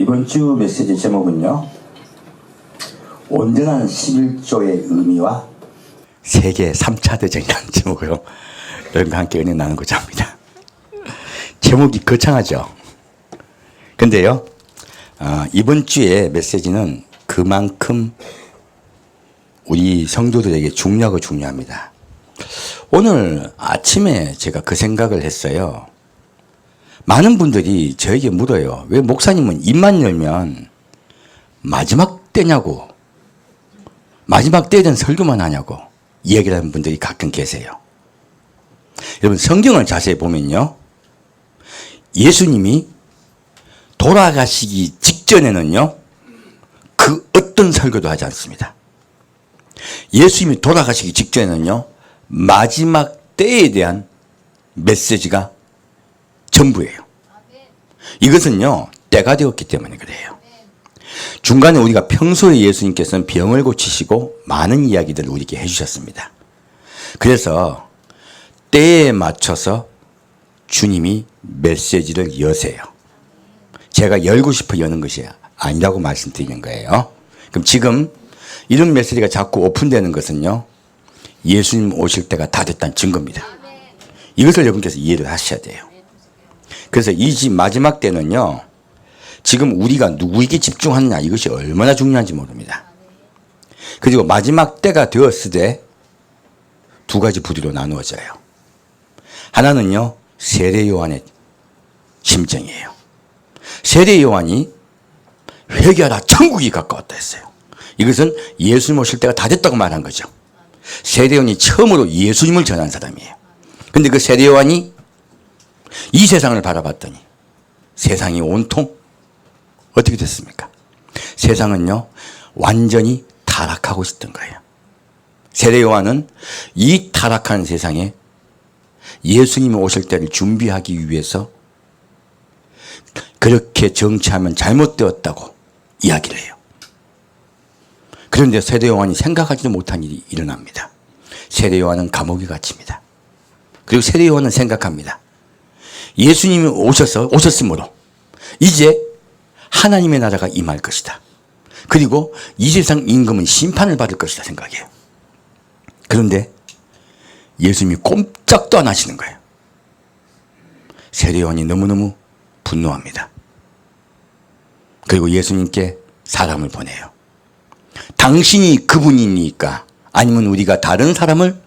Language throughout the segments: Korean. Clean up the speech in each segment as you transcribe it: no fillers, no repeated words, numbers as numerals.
이번 주 메시지 제목은요, 온전한 11조의 의미와 세계 3차 대전이라는 제목으로 여러분과 함께 은혜 나누고자 합니다. 제목이 거창하죠? 근데요, 이번 주의 메시지는 그만큼 우리 성도들에게 중요하고 중요합니다. 오늘 아침에 제가 그 생각을 했어요. 많은 분들이 저에게 물어요. 왜 목사님은 입만 열면 마지막 때냐고, 마지막 때에 대한 설교만 하냐고 얘기를 하는 분들이 가끔 계세요. 여러분, 성경을 자세히 보면요, 예수님이 돌아가시기 직전에는요, 그 어떤 설교도 하지 않습니다. 예수님이 돌아가시기 직전에는요, 마지막 때에 대한 메시지가 전부예요. 이것은요, 때가 되었기 때문에 그래요. 중간에 우리가 평소에 예수님께서는 병을 고치시고 많은 이야기들을 우리에게 해주셨습니다. 그래서 때에 맞춰서 주님이 메시지를 여세요. 제가 열고 싶어 여는 것이 아니라고 말씀드리는 거예요. 그럼 지금 이런 메시지가 자꾸 오픈되는 것은요, 예수님 오실 때가 다 됐다는 증거입니다. 이것을 여러분께서 이해를 하셔야 돼요. 그래서 이 마지막 때는요, 지금 우리가 누구에게 집중하느냐, 이것이 얼마나 중요한지 모릅니다. 그리고 마지막 때가 되었을 때 두 가지 부류로 나누어져요. 하나는요, 세례 요한의 심정이에요. 세례 요한이 회개하라, 천국이 가까웠다 했어요. 이것은 예수님 오실 때가 다 됐다고 말한 거죠. 세례 요한이 처음으로 예수님을 전한 사람이에요. 근데 그 세례 요한이 이 세상을 바라봤더니 세상이 온통 어떻게 됐습니까? 세상은요, 완전히 타락하고 있었던 거예요. 세례 요한은 이 타락한 세상에 예수님이 오실 때를 준비하기 위해서 그렇게 정치하면 잘못되었다고 이야기를 해요. 그런데 세례 요한이 생각하지도 못한 일이 일어납니다. 세례 요한은 감옥에 갇힙니다. 그리고 세례 요한은 생각합니다. 예수님이 오셨으므로 이제 하나님의 나라가 임할 것이다. 그리고 이 세상 임금은 심판을 받을 것이다 생각해요. 그런데 예수님이 꼼짝도 안 하시는 거예요. 세례 요한이 너무너무 분노합니다. 그리고 예수님께 사람을 보내요. 당신이 그분이니까 아니면 우리가 다른 사람을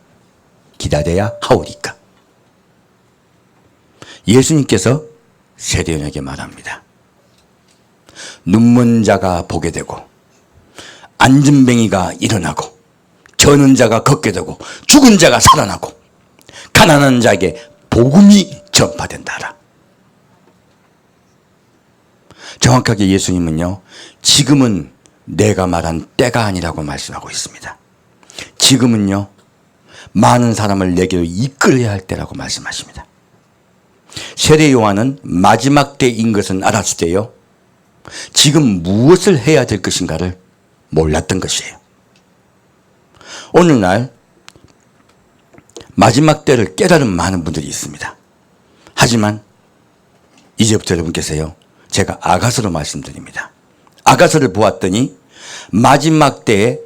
기다려야 하오리까. 예수님께서 세례 요한에게 말합니다. 눈먼 자가 보게 되고, 앉은뱅이가 일어나고, 저는 자가 걷게 되고, 죽은 자가 살아나고, 가난한 자에게 복음이 전파된다라. 정확하게 예수님은요, 지금은 내가 말한 때가 아니라고 말씀하고 있습니다. 지금은요, 많은 사람을 내게로 이끌어야 할 때라고 말씀하십니다. 세례 요한은 마지막 때인 것은 알았을 때요, 지금 무엇을 해야 될 것인가를 몰랐던 것이에요. 오늘날 마지막 때를 깨달은 많은 분들이 있습니다. 하지만 이제부터 여러분께서요, 제가 아가서로 말씀드립니다. 아가서를 보았더니 마지막 때에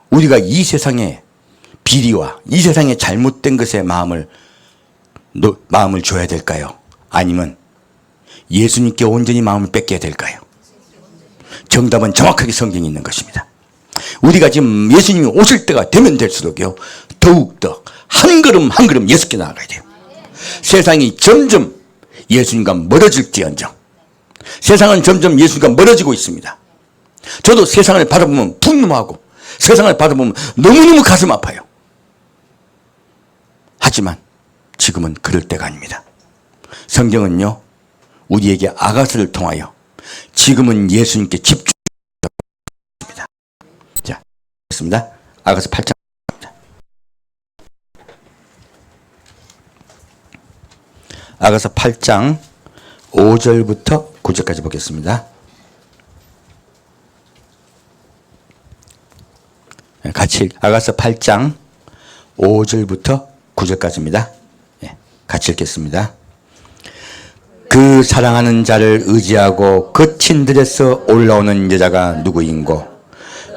우리가 이 세상의 비리와 이 세상의 잘못된 것에 마음을 줘야 될까요? 아니면 예수님께 온전히 마음을 뺏겨야 될까요? 정답은 정확하게 성경에 있는 것입니다. 우리가 지금 예수님이 오실 때가 되면 될수록요, 더욱더 한 걸음 한 걸음 예수께 나아가야 돼요. 세상이 점점 예수님과 멀어질지언정, 세상은 점점 예수님과 멀어지고 있습니다. 저도 세상을 바라보면 분노하고 세상을 바라보면 너무너무 가슴 아파요. 하지만 지금은 그럴 때가 아닙니다. 성경은요, 우리에게 아가서를 통하여 지금은 예수님께 집중합니다. 자, 있습니다. 아가서 8장입니다. 아가서 8장 5절부터 9절까지 보겠습니다. 같이 아가서 8장 5절부터 9절까지입니다. 같이 읽겠습니다. 그 사랑하는 자를 의지하고 거친 들에서 올라오는 여자가 누구인고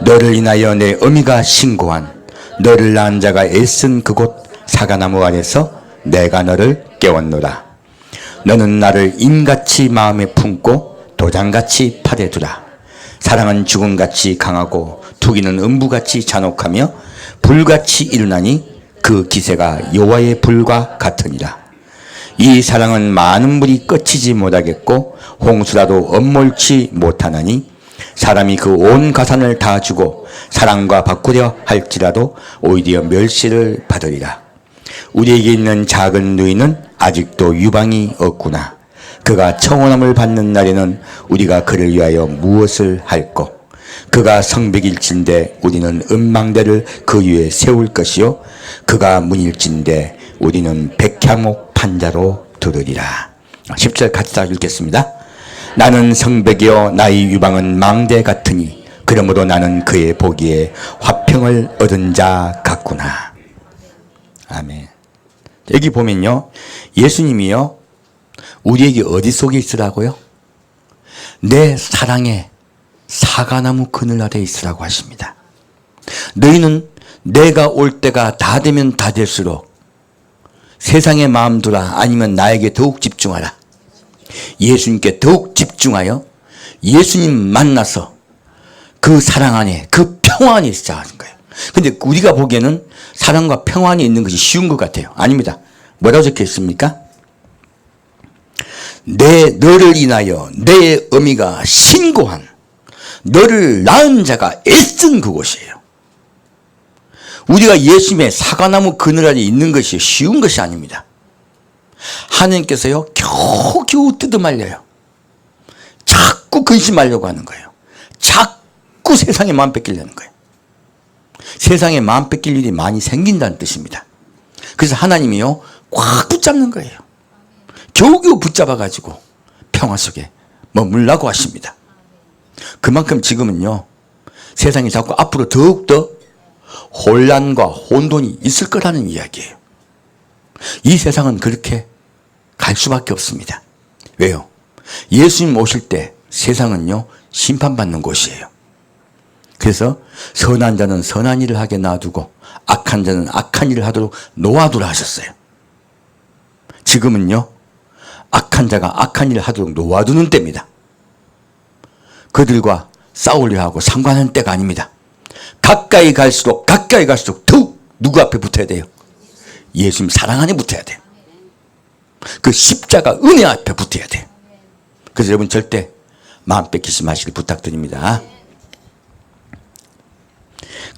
너를 인하여 내 어미가 신고한 너를 낳은 자가 애쓴 그곳 사과나무 아래서 내가 너를 깨웠노라. 너는 나를 임같이 마음에 품고 도장같이 팔에 두라. 사랑은 죽음같이 강하고 투기는 음부같이 잔혹하며 불같이 일어나니 그 기세가 여호와의 불과 같으니라. 이 사랑은 많은 물이 끝이지 못하겠고 홍수라도 엄몰치 못하나니 사람이 그 온 가산을 다 주고 사랑과 바꾸려 할지라도 오히려 멸시를 받으리라. 우리에게 있는 작은 누이는 아직도 유방이 없구나. 그가 청혼함을 받는 날에는 우리가 그를 위하여 무엇을 할꼬. 그가 성벽일진데 우리는 음망대를 그 위에 세울 것이요 그가 문일진데 우리는 백향목 판자로 들으리라. 10절 같이 다 읽겠습니다. 나는 성벽이요 나의 유방은 망대 같으니 그러므로 나는 그의 보기에 화평을 얻은 자 같구나. 아멘. 여기 보면요 예수님이요 우리에게 어디 속에 있으라고요? 내 사랑의 사과나무 그늘 아래 있으라고 하십니다. 너희는 내가 올 때가 다 되면 다 될수록 세상에 마음 두라 아니면 나에게 더욱 집중하라. 예수님께 더욱 집중하여 예수님 만나서 그 사랑 안에 그 평화 안에 있자 하는 거예요. 근데 우리가 보기에는 사랑과 평안이 있는 것이 쉬운 것 같아요. 아닙니다. 뭐라고 적혀 있습니까? 너를 인하여 내 어미가 신고한 너를 낳은 자가 애쓴 그곳이에요. 우리가 예수님의 사과나무 그늘 아래 있는 것이 쉬운 것이 아닙니다. 하나님께서요 겨우겨우 뜯어말려요. 자꾸 근심하려고 하는 거예요. 자꾸 세상에 마음 뺏기려는 거예요. 세상에 마음 뺏길 일이 많이 생긴다는 뜻입니다. 그래서 하나님이요 꽉 붙잡는 거예요. 겨우겨우 붙잡아가지고 평화 속에 머물라고 하십니다. 그만큼 지금은요 세상이 자꾸 앞으로 더욱더 혼란과 혼돈이 있을 거라는 이야기예요. 이 세상은 그렇게 갈 수밖에 없습니다. 왜요? 예수님 오실 때 세상은요 심판받는 곳이에요. 그래서 선한 자는 선한 일을 하게 놔두고 악한 자는 악한 일을 하도록 놓아두라 하셨어요. 지금은요 악한 자가 악한 일을 하도록 놓아두는 때입니다. 그들과 싸우려 하고 상관하는 때가 아닙니다. 가까이 갈수록 더욱 누구 앞에 붙어야 돼요? 예수님 사랑 안에 붙어야 돼요. 그 십자가 은혜 앞에 붙어야 돼요. 그래서 여러분 절대 마음 뺏기지 마시길 부탁드립니다.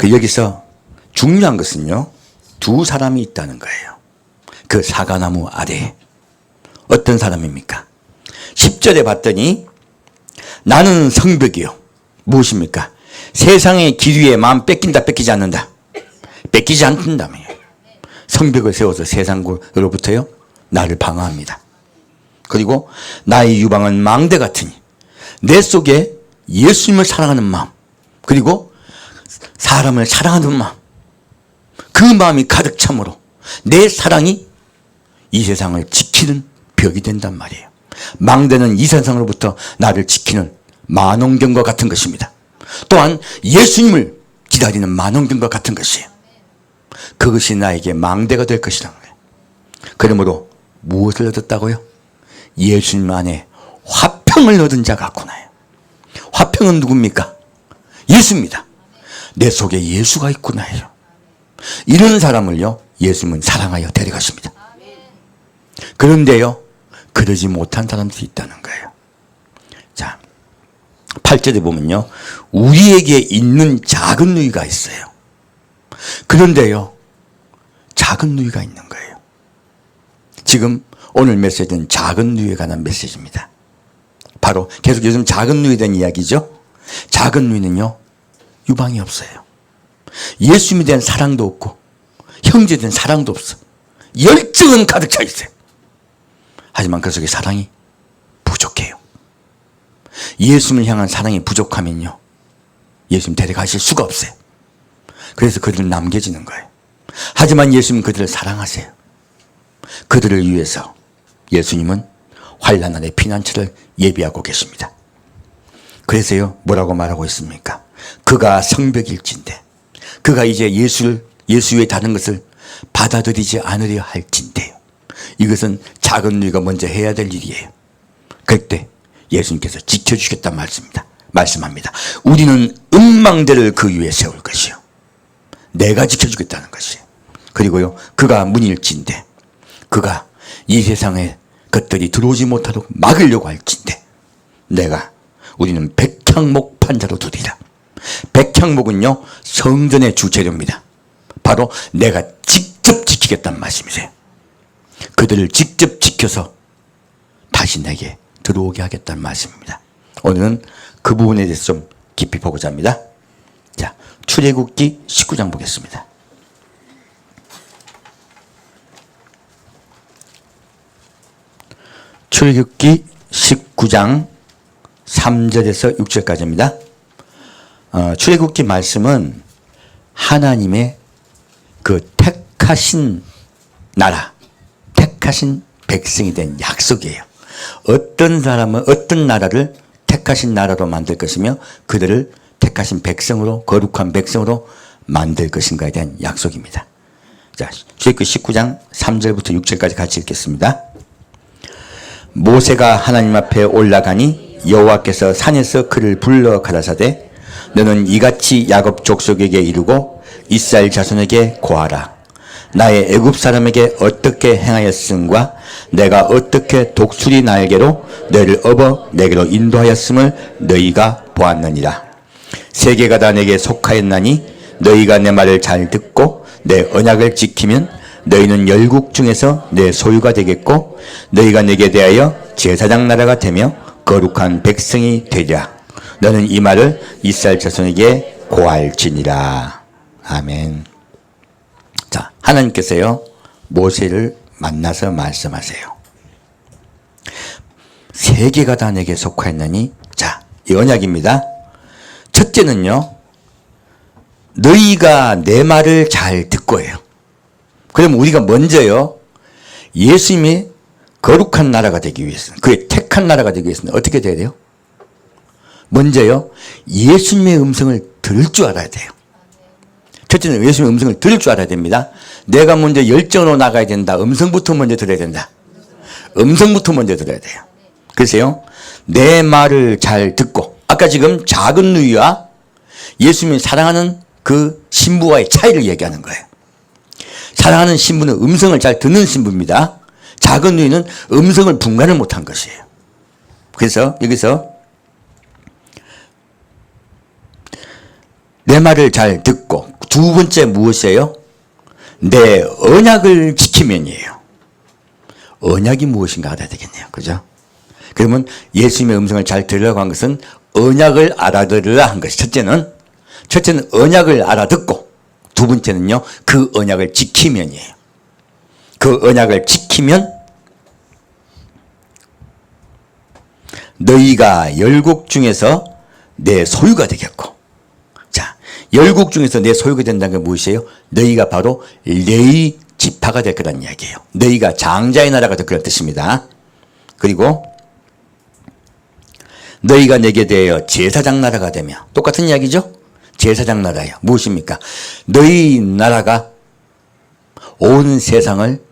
여기서 중요한 것은요 두 사람이 있다는 거예요. 그 사과나무 아래에. 어떤 사람입니까? 10절에 봤더니 나는 성벽이요. 무엇입니까? 세상의 길 위에 마음 뺏긴다 뺏기지 않는다. 뺏기지 않는다며요. 성벽을 세워서 세상으로부터요 나를 방어합니다. 그리고 나의 유방은 망대 같으니 내 속에 예수님을 사랑하는 마음 그리고 사람을 사랑하는 마음 그 마음이 가득 참으로 내 사랑이 이 세상을 지키는 벽이 된단 말이에요. 망대는 이 세상으로부터 나를 지키는 만원경과 같은 것입니다. 또한 예수님을 기다리는 만원경과 같은 것이에요. 그것이 나에게 망대가 될 것이라는 거예요. 그러므로 무엇을 얻었다고요? 예수님 안에 화평을 얻은 자 같구나요. 화평은 누굽니까? 예수입니다. 내 속에 예수가 있구나요. 이런 사람을요 예수님은 사랑하여 데려가십니다. 그런데요 그러지 못한 사람들이 있다는 거예요. 자 8절에 보면요 우리에게 있는 작은 누이가 있어요. 그런데요 작은 누이가 있는 거예요. 지금 오늘 메시지는 작은 누이에 관한 메시지입니다. 바로 계속 요즘 작은 누이에 대한 이야기죠. 작은 누이는요 유방이 없어요. 예수님에 대한 사랑도 없고 형제에 대한 사랑도 없어. 열정은 가득 차 있어요. 하지만 그 속에 사랑이 부족해요. 예수님을 향한 사랑이 부족하면요 예수님 데려가실 수가 없어요. 그래서 그들은 남겨지는 거예요. 하지만 예수님은 그들을 사랑하세요. 그들을 위해서 예수님은 환난날의 피난처를 예비하고 계십니다. 그래서요, 뭐라고 말하고 있습니까? 그가 성벽일진데, 그가 이제 예수 외에 다른 것을 받아들이지 않으려 할진대요. 이것은 작은 누이가 먼저 해야 될 일이에요. 그때 예수님께서 지켜주겠다는 말씀합니다. 우리는 음망대를 그 위에 세울 것이요, 내가 지켜주겠다는 것이에요. 그리고요, 그가 문일진데, 그가 이 세상에 것들이 들어오지 못하도록 막으려고 할진데, 우리는 백향목 판자로 두리라. 백향목은요, 성전의 주재료입니다. 바로 내가 직접 지키겠다는 말씀이세요. 그들을 직접 지켜서 다시 내게 들어오게 하겠다는 말씀입니다. 오늘은 그 부분에 대해서 좀 깊이 보고자 합니다. 자, 출애굽기 19장 보겠습니다. 출애굽기 19장 3절에서 6절까지입니다. 출애굽기 말씀은 하나님의 그 택하신 나라, 택하신 백성이 된 약속이에요. 어떤 사람은 어떤 나라를 택하신 나라로 만들 것이며 그들을 택하신 백성으로, 거룩한 백성으로 만들 것인가에 대한 약속입니다. 자, 출애굽기 19장 3절부터 6절까지 같이 읽겠습니다. 모세가 하나님 앞에 올라가니 여호와께서 산에서 그를 불러 가라사대, 너는 이같이 야곱 족속에게 이르고 이스라엘 자손에게 고하라. 나의 애굽 사람에게 어떻게 행하였음과 내가 어떻게 독수리 날개로 너희를 업어 내게로 인도하였음을 너희가 보았느니라. 세계가 다 내게 속하였나니 너희가 내 말을 잘 듣고 내 언약을 지키면 너희는 열국 중에서 내 소유가 되겠고 너희가 내게 대하여 제사장 나라가 되며 거룩한 백성이 되리라. 너는 이 말을 이스라엘 자손에게 고할지니라. 아멘. 자, 하나님께서요, 모세를 만나서 말씀하세요. 세계가 다 내게 속하였나니, 자, 이 언약입니다. 첫째는요, 너희가 내 말을 잘 듣고예요. 그럼 우리가 먼저요, 예수님이 거룩한 나라가 되기 위해서는, 그의 택한 나라가 되기 위해서는 어떻게 돼야 돼요? 먼저요, 예수님의 음성을 들을 줄 알아야 돼요. 첫째는 예수님의 음성을 들을 줄 알아야 됩니다. 내가 먼저 열정으로 나가야 된다. 음성부터 먼저 들어야 된다. 음성부터 먼저 들어야 돼요. 그래서요, 내 말을 잘 듣고, 아까 지금 작은 누이와 예수님이 사랑하는 그 신부와의 차이를 얘기하는 거예요. 사랑하는 신부는 음성을 잘 듣는 신부입니다. 작은 누이는 음성을 분간을 못한 것이에요. 그래서 여기서 내 말을 잘 듣고, 두 번째 무엇이에요? 내 언약을 지키면이에요. 언약이 무엇인가 알아야 되겠네요. 그죠? 그러면 예수님의 음성을 잘 들으려고 한 것은 언약을 알아들으라 한 것이 첫째는 언약을 알아듣고, 두 번째는요, 그 언약을 지키면이에요. 그 언약을 지키면 너희가 열국 중에서 내 소유가 되겠고, 자, 열국 중에서 내 소유가 된다는 게 무엇이에요? 너희가 바로 레위 지파가 될 거란 이야기예요. 너희가 장자의 나라가 될 거란 뜻입니다. 그리고 너희가 내게 대하여 제사장 나라가 되며, 똑같은 이야기죠? 제사장 나라예요. 무엇입니까? 너희 나라가 온 세상을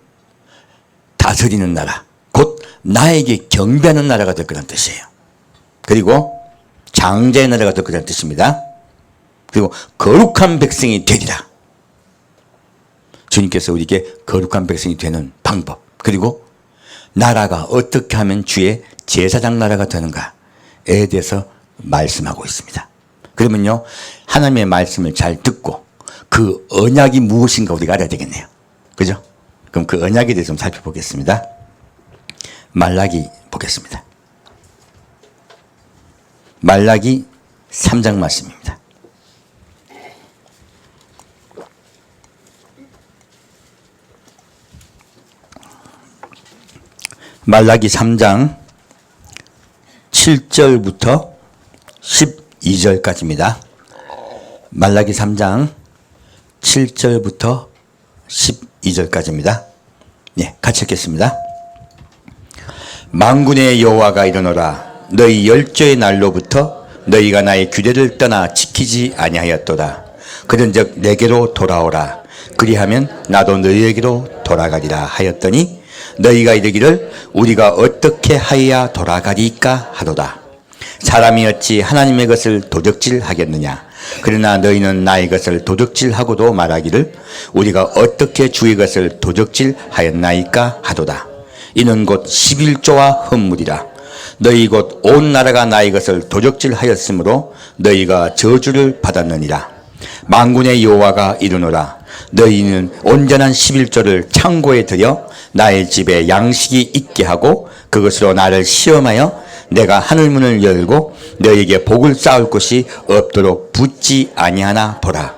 다스리는 나라, 곧 나에게 경배하는 나라가 될 거란 뜻이에요. 그리고 장자의 나라가 될 거란 뜻입니다. 그리고 거룩한 백성이 되리라. 주님께서 우리에게 거룩한 백성이 되는 방법, 그리고 나라가 어떻게 하면 주의 제사장 나라가 되는가에 대해서 말씀하고 있습니다. 그러면요, 하나님의 말씀을 잘 듣고 그 언약이 무엇인가 우리가 알아야 되겠네요. 그죠? 그럼 그 언약에 대해서 좀 살펴보겠습니다. 말라기 보겠습니다. 말라기 3장 말씀입니다. 말라기 3장 7절부터 12절까지입니다. 말라기 3장 7절부터 12절까지입니다. 네, 같이 읽겠습니다. 만군의 여호와가 이르노라. 너희 열조의 날로부터 너희가 나의 규례를 떠나 지키지 아니하였도다. 그런즉 내게로 돌아오라. 그리하면 나도 너희에게로 돌아가리라 하였더니 너희가 이르기를 우리가 어떻게 하여야 돌아가리까 하도다. 사람이 어찌 하나님의 것을 도적질하겠느냐. 그러나 너희는 나의 것을 도적질하고도 말하기를 우리가 어떻게 주의 것을 도적질하였나이까 하도다. 이는 곧 11조와 헌물이라. 너희 곧 온 나라가 나의 것을 도적질하였으므로 너희가 저주를 받았느니라. 만군의 여호와가 이르노라. 너희는 온전한 11조를 창고에 들여 나의 집에 양식이 있게 하고 그것으로 나를 시험하여 내가 하늘문을 열고 너희에게 복을 쌓을 곳이 없도록 붙지 아니하나 보라.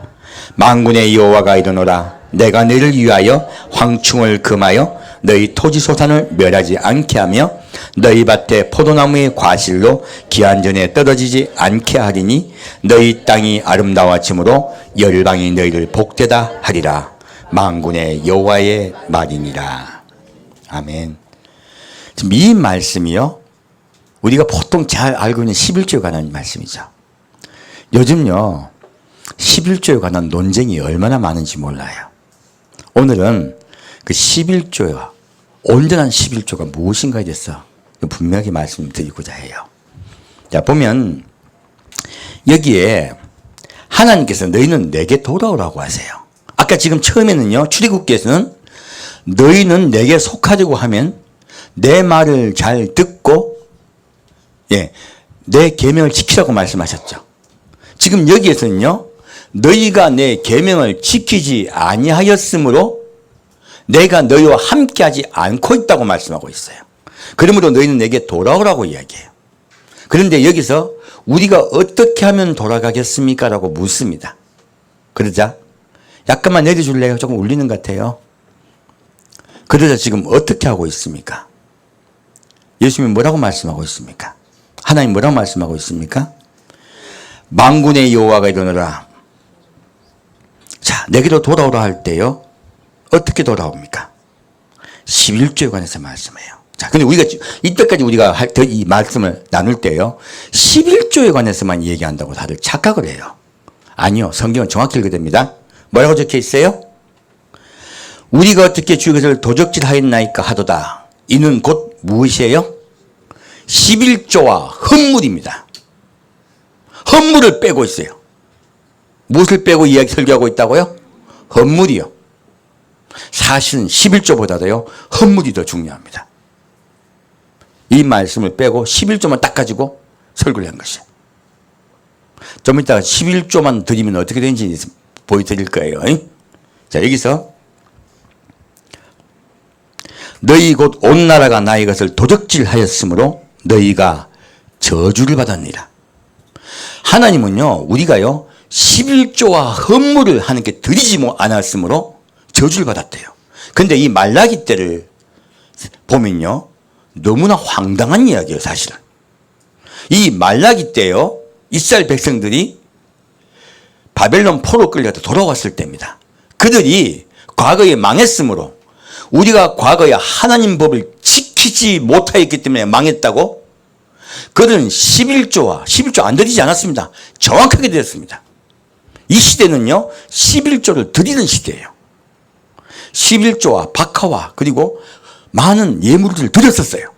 만군의 여호와가 이르노라. 내가 너희를 위하여 황충을 금하여 너희 토지소산을 멸하지 않게 하며 너희 밭에 포도나무의 과실로 기한전에 떨어지지 않게 하리니 너희 땅이 아름다워짐으로 열방이 너희를 복되다 하리라. 만군의 여호와의 말이니라. 아멘. 지금 이 말씀이요, 우리가 보통 잘 알고 있는 11조에 관한 말씀이죠. 요즘요 11조에 관한 논쟁이 얼마나 많은지 몰라요. 오늘은 그 11조가 온전한 11조가 무엇인가에 대해서 분명히 말씀드리고자 해요. 자, 보면 여기에 하나님께서 너희는 내게 돌아오라고 하세요. 아까 지금 처음에는요 출애굽기에서는 너희는 내게 속하려고 하면 내 말을 잘 듣고 내 계명을 지키라고 말씀하셨죠. 지금 여기에서는요 너희가 내 계명을 지키지 아니하였으므로 내가 너희와 함께하지 않고 있다고 말씀하고 있어요. 그러므로 너희는 내게 돌아오라고 이야기해요. 그런데 여기서 우리가 어떻게 하면 돌아가겠습니까? 라고 묻습니다. 그러자 약간만 내려줄래요? 조금 울리는 것 같아요. 그러자 지금 어떻게 하고 있습니까? 예수님이 뭐라고 말씀하고 있습니까? 하나님 뭐라고 말씀하고 있습니까? 만군의 여호와가 이르노라. 자, 내게로 돌아오라 할 때요 어떻게 돌아옵니까? 11조에 관해서 말씀해요. 자, 근데 우리가 이때까지 우리가 이 말씀을 나눌 때요 11조에 관해서만 얘기한다고 다들 착각을 해요. 아니요, 성경은 정확히 읽어됩니다. 뭐라고 적혀 있어요? 우리가 어떻게 주의 것을 도적질하였나이까 하도다. 이는 곧 무엇이에요? 11조와 헌물입니다. 헌물을 빼고 있어요. 무엇을 빼고 이야기 설교하고 있다고요? 헌물이요. 사실은 11조보다도요 헌물이 더 중요합니다. 이 말씀을 빼고 11조만 딱 가지고 설교를 한 것이에요. 좀 이따가 11조만 드리면 어떻게 되는지 보여드릴 거예요. 자, 여기서 너희 곧 온 나라가 나의 것을 도적질하였으므로 너희가 저주를 받았느니라. 하나님은요 우리가요 11조와 헌물을 하나님께 드리지 않았으므로 저주를 받았대요. 근데 이 말라기 때를 보면요 너무나 황당한 이야기예요. 사실은 이 말라기 때요 이스라엘 백성들이 바벨론 포로 끌려서 돌아왔을 때입니다. 그들이 과거에 망했으므로 우리가 과거에 하나님 법을 지키지 못하였기 때문에 망했다고 그들은 11조 안 드리지 않았습니다. 정확하게 드렸습니다. 이 시대는요 11조를 드리는 시대예요. 11조와 박하와 그리고 많은 예물을 드렸었어요.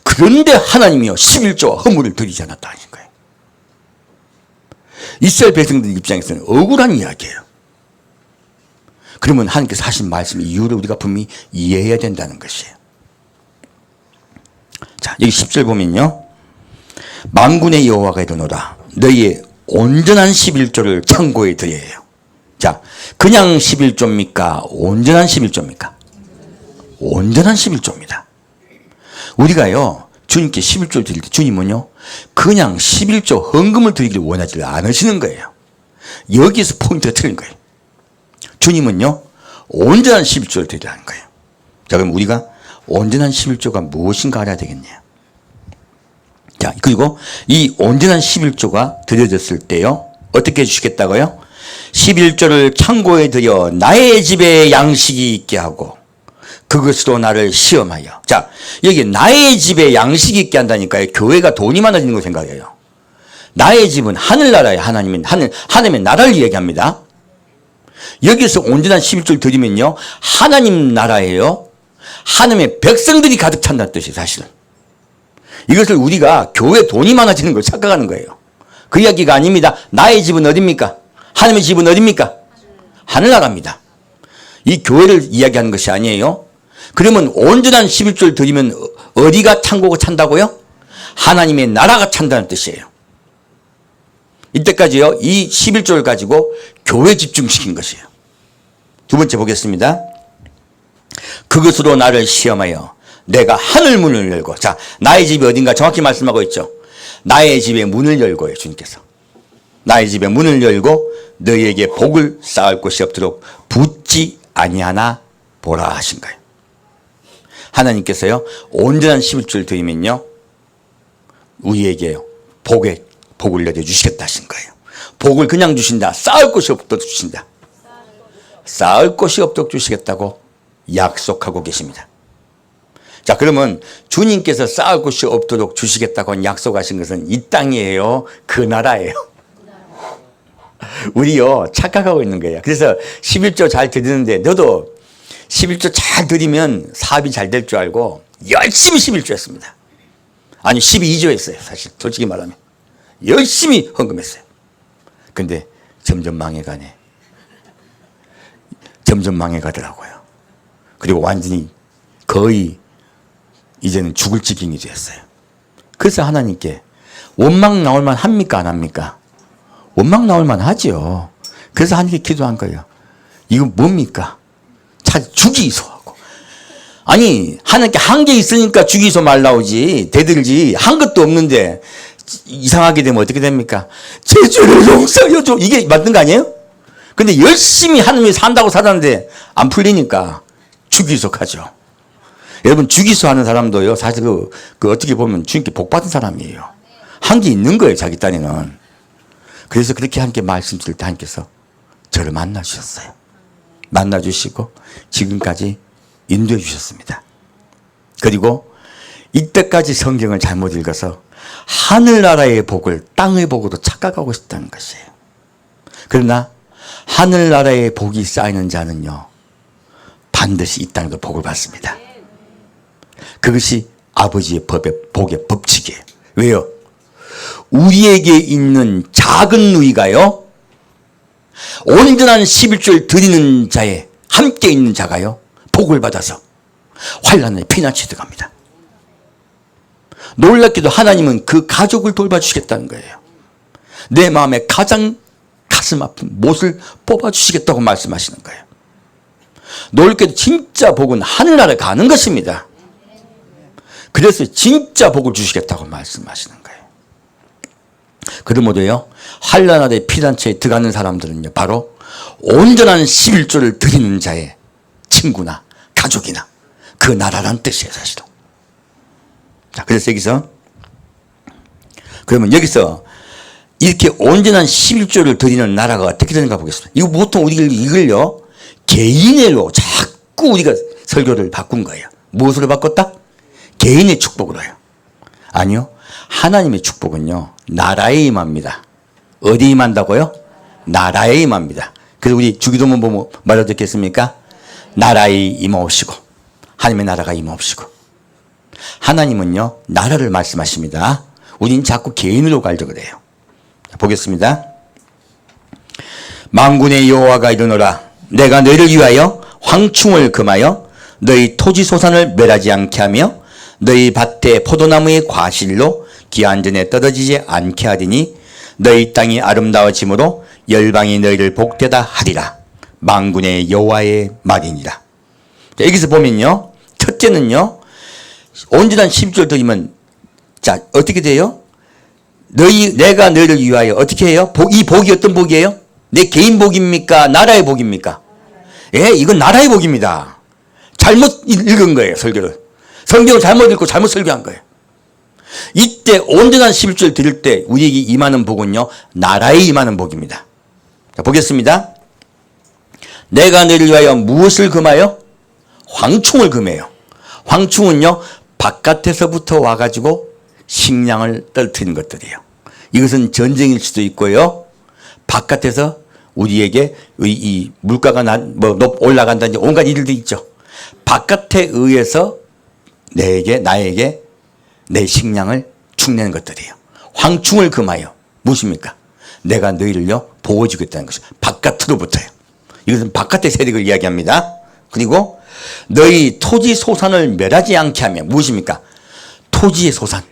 그런데 하나님이요 11조와 헌물을 드리지 않았다는 거예요. 이스라엘 백성들 입장에서는 억울한 이야기예요. 그러면 하나님께서 하신 말씀의 이유를 우리가 분명히 이해해야 된다는 것이에요. 자, 여기 10절 보면요 만군의 여호와가 이르노라. 너희의 온전한 11조를 창고에 드려야 해요. 자, 그냥 11조입니까? 온전한 11조입니까? 온전한 11조입니다. 우리가요 주님께 11조를 드릴 때 주님은요 그냥 11조 헌금을 드리기를 원하지 않으시는 거예요. 여기서 포인트가 틀린 거예요. 주님은요 온전한 11조를 드리라는 거예요. 자, 그럼 우리가 온전한 11조가 무엇인가 알아야 되겠네요. 자, 그리고 이 온전한 11조가 드려졌을 때요 어떻게 해주시겠다고요? 11조를 창고에 들여 나의 집에 양식이 있게 하고 그것으로 나를 시험하여. 자, 여기 나의 집에 양식이 있게 한다니까요. 교회가 돈이 많아지는 거 생각해요. 나의 집은 하늘나라예요. 하나님의 나라를 얘기합니다. 여기서 온전한 11조를 드리면요, 하나님 나라예요. 하나님의 백성들이 가득 찬다는 뜻이에요. 사실은 이것을 우리가 교회 돈이 많아지는 걸 착각하는 거예요. 그 이야기가 아닙니다. 나의 집은 어딥니까? 하나님의 집은 어딥니까? 하늘나라입니다. 이 교회를 이야기하는 것이 아니에요. 그러면 온전한 11조를 드리면 어디가 창고가 찬다고요? 하나님의 나라가 찬다는 뜻이에요. 이때까지요, 이 11조를 가지고 교회 집중시킨 것이에요. 두 번째 보겠습니다. 그것으로 나를 시험하여 내가 하늘 문을 열고. 자, 나의 집이 어딘가 정확히 말씀하고 있죠. 나의 집의 문을 열고요. 주님께서 나의 집의 문을 열고 너희에게 복을 쌓을 곳이 없도록 붙지 아니하나 보라 하신 거예요. 하나님께서요, 온전한 11조를 드리면요, 우리에게요, 복을 내려주시겠다 하신 거예요. 복을 그냥 주신다. 쌓을 곳이 없도록 주신다. 쌓을 곳이 없도록 주시겠다고 약속하고 계십니다. 자, 그러면 주님께서 쌓을 곳이 없도록 주시겠다고 약속하신 것은 이 땅이에요? 그 나라예요? 우리요, 착각하고 있는 거예요. 그래서 11조 잘 드리는데, 너도 11조 잘 드리면 사업이 잘 될 줄 알고 열심히 11조 했습니다. 아니, 12조 했어요. 사실 솔직히 말하면 열심히 헌금했어요. 근데 점점 망해가네. 점점 망해가더라고요. 그리고 완전히 거의 이제는 죽을 지경이 됐어요. 그래서 하나님께 원망 나올 만 합니까? 안 합니까? 원망 나올 만 하죠. 그래서 하나님께 기도한 거예요. 이거 뭡니까? 차라리 주기소 하고. 아니, 하나님께 한 게 있으니까 주기소 말 나오지, 대들지. 한 것도 없는데 이상하게 되면 어떻게 됩니까? 제 죄를 용서해줘. 이게 맞는 거 아니에요? 근데 열심히 하나님이 산다고 살았는데 안 풀리니까 주기소하죠. 여러분, 주기소 하는 사람도요, 사실 그 어떻게 보면 주님께 복 받은 사람이에요. 한 게 있는 거예요, 자기 딴에는. 그래서 그렇게 함께 말씀 드릴 때 하나님께서 저를 만나 주셨어요. 만나 주시고 지금까지 인도해 주셨습니다. 그리고 이때까지 성경을 잘못 읽어서 하늘나라의 복을 땅의 복으로 착각하고 있다는 것이에요. 그러나 하늘나라의 복이 쌓이는 자는요, 반드시 이 땅에도 복을 받습니다. 그것이 아버지의 복의 법칙이에요. 왜요? 우리에게 있는 작은 누이가요, 온전한 11조를 드리는 자에 함께 있는 자가요, 복을 받아서 환난에 피난처에 들어갑니다. 놀랍게도 하나님은 그 가족을 돌봐주시겠다는 거예요. 내 마음에 가장 가슴 아픈 못을 뽑아주시겠다고 말씀하시는 거예요. 놀랍게도 진짜 복은 하늘나라에 가는 것입니다. 그래서 진짜 복을 주시겠다고 말씀하시는 거예요. 그러므로요, 환난의 피난처에 들어가는 사람들은요, 바로 온전한 11조를 드리는 자의 친구나 가족이나 그 나라란 뜻이에요, 사실은. 자, 그래서 여기서, 그러면 여기서 이렇게 온전한 11조를 드리는 나라가 어떻게 되는가 보겠습니다. 이거 보통 우리가 이걸요, 개인애로 자꾸 우리가 설교를 바꾼 거예요. 무엇으로 바꿨다? 개인의 축복으로요. 아니요. 하나님의 축복은요, 나라에 임합니다. 어디에 임한다고요? 나라에 임합니다. 그래서 우리 주기도문 보면 뭐라고 적혔습니까? 나라에 임하옵시고, 하나님의 나라가 임하옵시고. 하나님은요, 나라를 말씀하십니다. 우린 자꾸 개인으로 가려고 그래요. 보겠습니다. 만군의 여호와가 이르노라. 내가 너희를 위하여 황충을 금하여 너희 토지 소산을 멸하지 않게 하며 너희 밭에 포도나무의 과실로 기한전에 떨어지지 않게 하리니 너희 땅이 아름다워짐으로 열방이 너희를 복되다 하리라. 만군의 여호와의 말이니라. 자, 여기서 보면요, 첫째는요, 온전한 11조를 드리면, 자, 어떻게 돼요? 내가 너희를 위하여 어떻게 해요? 이 복이 어떤 복이에요? 내 개인 복입니까? 나라의 복입니까? 예, 이건 나라의 복입니다. 잘못 읽은 거예요, 설교를. 성경을 잘못 읽고 잘못 설교한 거예요. 이때 온전한 11조를 드릴 때 우리에게 임하는 복은요, 나라에 임하는 복입니다. 자, 보겠습니다. 내가 너희를 위하여 무엇을 금하여? 황충을 금해요. 황충은요, 바깥에서부터 와가지고 식량을 떨어뜨리는 것들이에요. 이것은 전쟁일 수도 있고요, 바깥에서 우리에게 이 물가가 올라간다든지 온갖 일들도 있죠. 바깥에 의해서 나에게 내 식량을 축내는 것들이에요. 황충을 금하여 무엇입니까? 내가 너희를요 보호해주겠다는 것이 바깥으로부터요. 이것은 바깥의 세력을 이야기합니다. 그리고 너희 토지 소산을 멸하지 않게 하면 무엇입니까? 토지의 소산,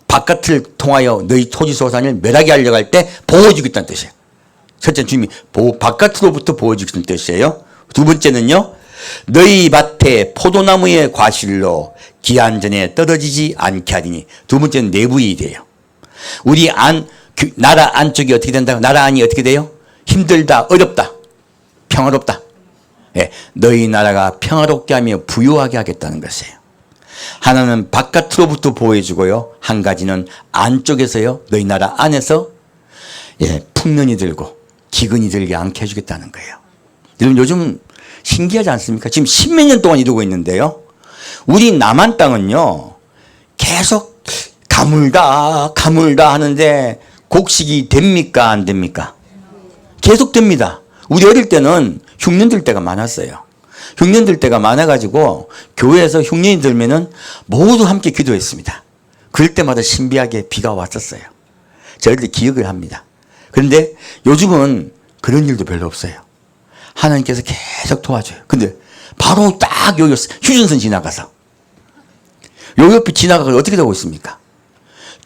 바깥을 통하여 너희 토지 소산을 멸하게 하려고 할 때 보호해주겠다는 뜻이에요. 첫째, 주님이 바깥으로부터 보호해주겠다는 뜻이에요. 두 번째는요, 너희 밭에 포도나무의 과실로 기한 전에 떨어지지 않게 하리니. 두 번째는 내부의 일이에요. 우리 나라 안쪽이 어떻게 된다고? 나라 안이 어떻게 돼요? 힘들다, 어렵다, 평화롭다. 예, 너희 나라가 평화롭게 하며 부유하게 하겠다는 것이에요. 하나는 바깥으로부터 보호해주고요, 한 가지는 안쪽에서요, 너희 나라 안에서 풍년이 들고 기근이 들게 않게 해주겠다는 거예요. 여러분, 요즘 신기하지 않습니까? 지금 십몇 년 동안 이루고 있는데요, 우리 남한 땅은요 계속 가물다 하는데 곡식이 됩니까, 안 됩니까? 계속 됩니다. 우리 어릴 때는 흉년 들 때가 많았어요. 흉년 들 때가 많아가지고 교회에서 흉년이 들면은 모두 함께 기도했습니다. 그럴 때마다 신비하게 비가 왔었어요. 저희들 기억을 합니다. 그런데 요즘은 그런 일도 별로 없어요. 하나님께서 계속 도와줘요. 근데 바로 딱 여기 휴전선 지나가서 요 옆에 지나가서 어떻게 되고 있습니까?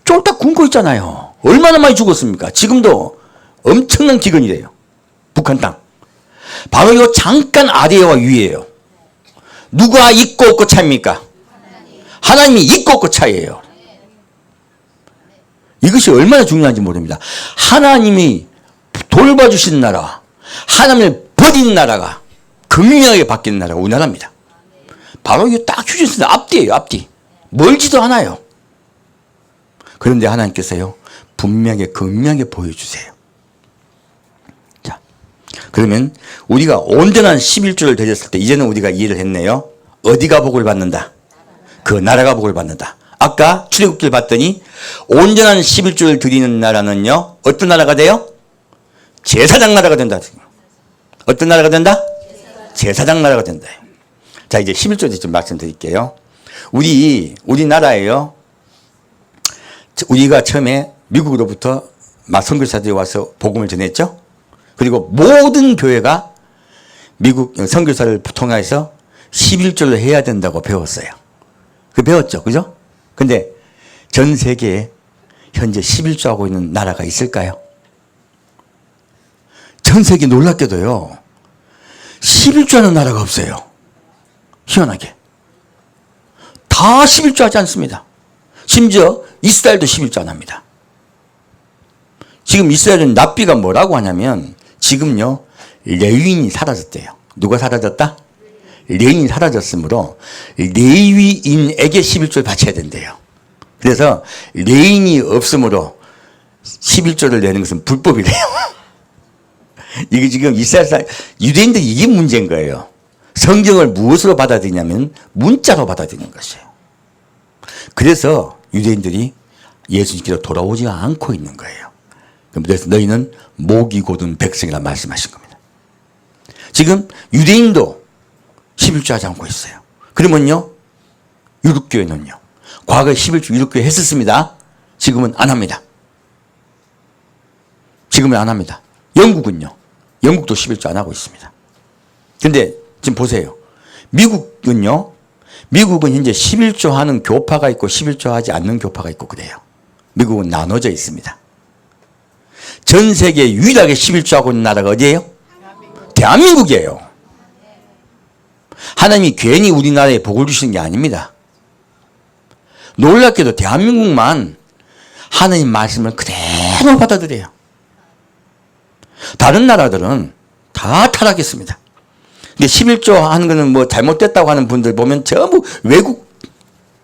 쫄딱 굶고 있잖아요. 얼마나 많이 죽었습니까? 지금도 엄청난 기근이래요. 북한 땅. 바로 요 잠깐 아래와 위에요. 누가 있고 없고 차입니까? 하나님이 있고 없고 차이에요. 이것이 얼마나 중요한지 모릅니다. 하나님이 돌봐주신 나라, 하나님을 버린 나라가 극명하게 바뀌는 나라가 우리나라입니다. 바로 이 딱 휴전선 앞뒤예요, 앞뒤. 멀지도 않아요. 그런데 하나님께서요, 분명하게 극명하게 보여주세요. 자, 그러면 우리가 온전한 11조를 드렸을 때 이제는 우리가 이해를 했네요. 어디가 복을 받는다? 그 나라가 복을 받는다. 아까 출애굽기를 봤더니 온전한 11조를 드리는 나라는요, 어떤 나라가 돼요? 제사장 나라가 된다. 어떤 나라가 된다? 제사장 나라가 된다. 자, 이제 11조에 좀 말씀드릴게요. 우리나라에요, 우리가 처음에 미국으로부터 선교사들이 와서 복음을 전했죠. 그리고 모든 교회가 미국 선교사를 통해서 11조를 해야 된다고 배웠어요. 배웠죠, 그죠? 근데 전 세계에 현재 11조 하고 있는 나라가 있을까요? 전 세계 놀랍게도요, 11조 하는 나라가 없어요. 희한하게. 다 11조 하지 않습니다. 심지어 이스라엘도 11조 안 합니다. 지금 이스라엘은 랍비가 뭐라고 하냐면, 지금요, 레위인이 사라졌대요. 누가 사라졌다? 레위인이 사라졌으므로 레위인에게 11조를 바쳐야 된대요. 그래서 레위인이 없으므로 11조를 내는 것은 불법이래요. 이게 지금 이스라엘 유대인들이 이게 문제인 거예요. 성경을 무엇으로 받아들이냐면 문자로 받아들이는 것이에요. 그래서 유대인들이 예수님께로 돌아오지 않고 있는 거예요. 그래서 너희는 목이 곧은 백성이라 말씀하신 겁니다. 지금 유대인도 11조 하지 않고 있어요. 그러면요, 유럽교회는요, 과거에 11조 유럽교회 했었습니다. 지금은 안 합니다. 지금은 안 합니다. 영국은요, 영국도 11조 안 하고 있습니다. 근데 지금 보세요. 미국은 현재 11조 하는 교파가 있고 11조 하지 않는 교파가 있고 그래요. 미국은 나눠져 있습니다. 전 세계 유일하게 11조 하고 있는 나라가 어디예요? 대한민국이에요. 하나님이 괜히 우리나라에 복을 주시는 게 아닙니다. 놀랍게도 대한민국만 하나님 말씀을 그대로 받아들여요. 다른 나라들은 다 타락했습니다. 11조 하는 거는 뭐 잘못됐다고 하는 분들 보면 전부 외국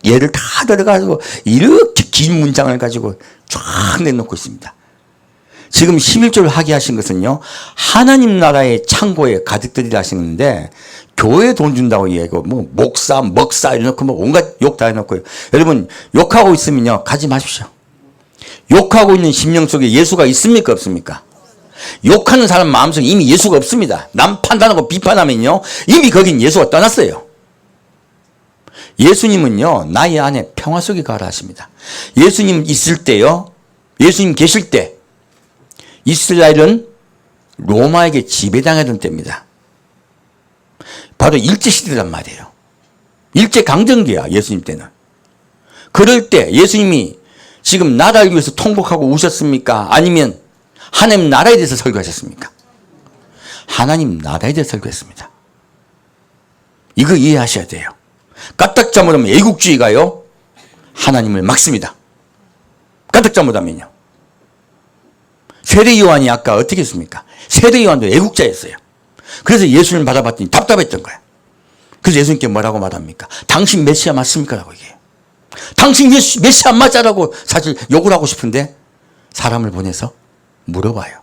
예를 다 들어가지고 이렇게 긴 문장을 가지고 쫙 내놓고 있습니다. 지금 11조를 하게 하신 것은요, 하나님 나라의 창고에 가득 들이라 하시는데, 교회에 돈 준다고 얘기하고, 뭐, 목사, 먹사 이래놓고, 뭐, 온갖 욕 다 해놓고요. 여러분, 욕하고 있으면요, 가지 마십시오. 욕하고 있는 심령 속에 예수가 있습니까? 없습니까? 욕하는 사람 마음속에 이미 예수가 없습니다. 남 판단하고 비판하면요, 이미 거긴 예수가 떠났어요. 예수님은요, 나의 안에 평화 속에 가라 하십니다. 예수님 있을 때요, 예수님 계실 때, 이스라엘은 로마에게 지배당하던 때입니다. 바로 일제시대란 말이에요. 일제강점기야, 예수님 때는. 그럴 때 예수님이 지금 나라를 위해서 통곡하고 우셨습니까? 아니면 하나님 나라에 대해서 설교하셨습니까? 하나님 나라에 대해서 설교했습니다. 이거 이해하셔야 돼요. 까딱 잘못하면 애국주의가요, 하나님을 막습니다. 까딱 잘못하면요. 세례 요한이 아까 어떻게 했습니까? 세례 요한도 애국자였어요. 그래서 예수님을 받아봤더니 답답했던 거예요. 그래서 예수님께 뭐라고 말합니까? 당신 메시아 맞습니까? 라고 얘기해요. 당신 메시아 맞아라고 사실 욕을 하고 싶은데 사람을 보내서 물어봐요.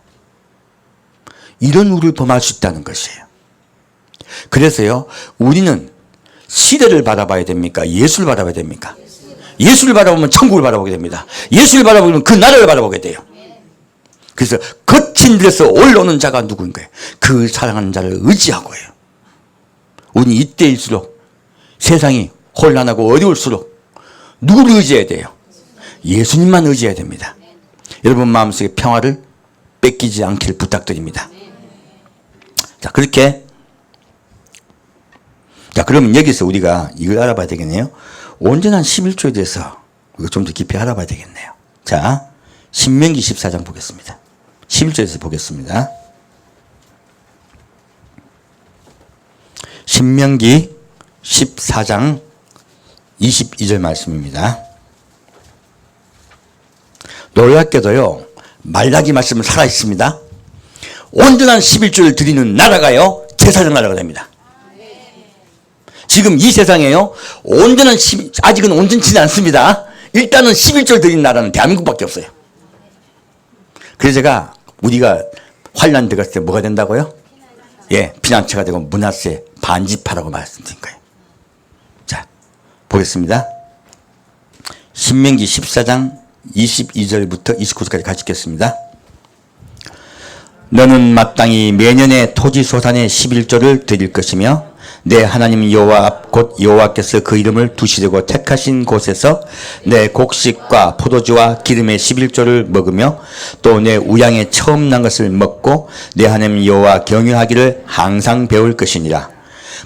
이런 우를 범할 수 있다는 것이에요. 그래서요, 우리는 시대를 바라봐야 됩니까? 예수를 바라봐야 됩니까? 예수를 바라보면 천국을 바라보게 됩니다. 예수를 바라보면 그 나라를 바라보게 돼요. 그래서 거친 데서 올라오는 자가 누구인가요? 그 사랑하는 자를 의지하고 해요. 우리 이때일수록 세상이 혼란하고 어려울수록 누구를 의지해야 돼요? 예수님만 의지해야 됩니다. 여러분 마음속에 평화를 뺏기지 않길 부탁드립니다. 자, 그렇게, 자, 그러면 여기서 우리가 이걸 알아봐야 되겠네요. 온전한 11조에 대해서 이거 좀 더 깊이 알아봐야 되겠네요. 자, 신명기 14장 보겠습니다. 11절에서 보겠습니다. 신명기 14장 22절 말씀입니다. 놀랍게도요, 말라기 말씀은 살아있습니다. 온전한 11조를 드리는 나라가요, 제사장 나라가 됩니다. 지금 이 세상에요, 아직은 온전치는 않습니다. 일단은 11조를 드리는 나라는 대한민국밖에 없어요. 그래서 제가, 우리가 환란 들어갔을 때 뭐가 된다고요? 예, 피난처가 되고 문화세 반집하라고 말씀드린 거예요. 자, 보겠습니다. 신명기 14장 22절부터 29절까지 같이 읽겠습니다. 너는 마땅히 매년에 토지소산의 11조를 드릴 것이며 내 하나님 여호와 앞 곧 여호와께서 그 이름을 두시려고 택하신 곳에서 내 곡식과 포도주와 기름의 11조를 먹으며 또 내 우양에 처음 난 것을 먹고 내 하나님 여호와 경유하기를 항상 배울 것이니라.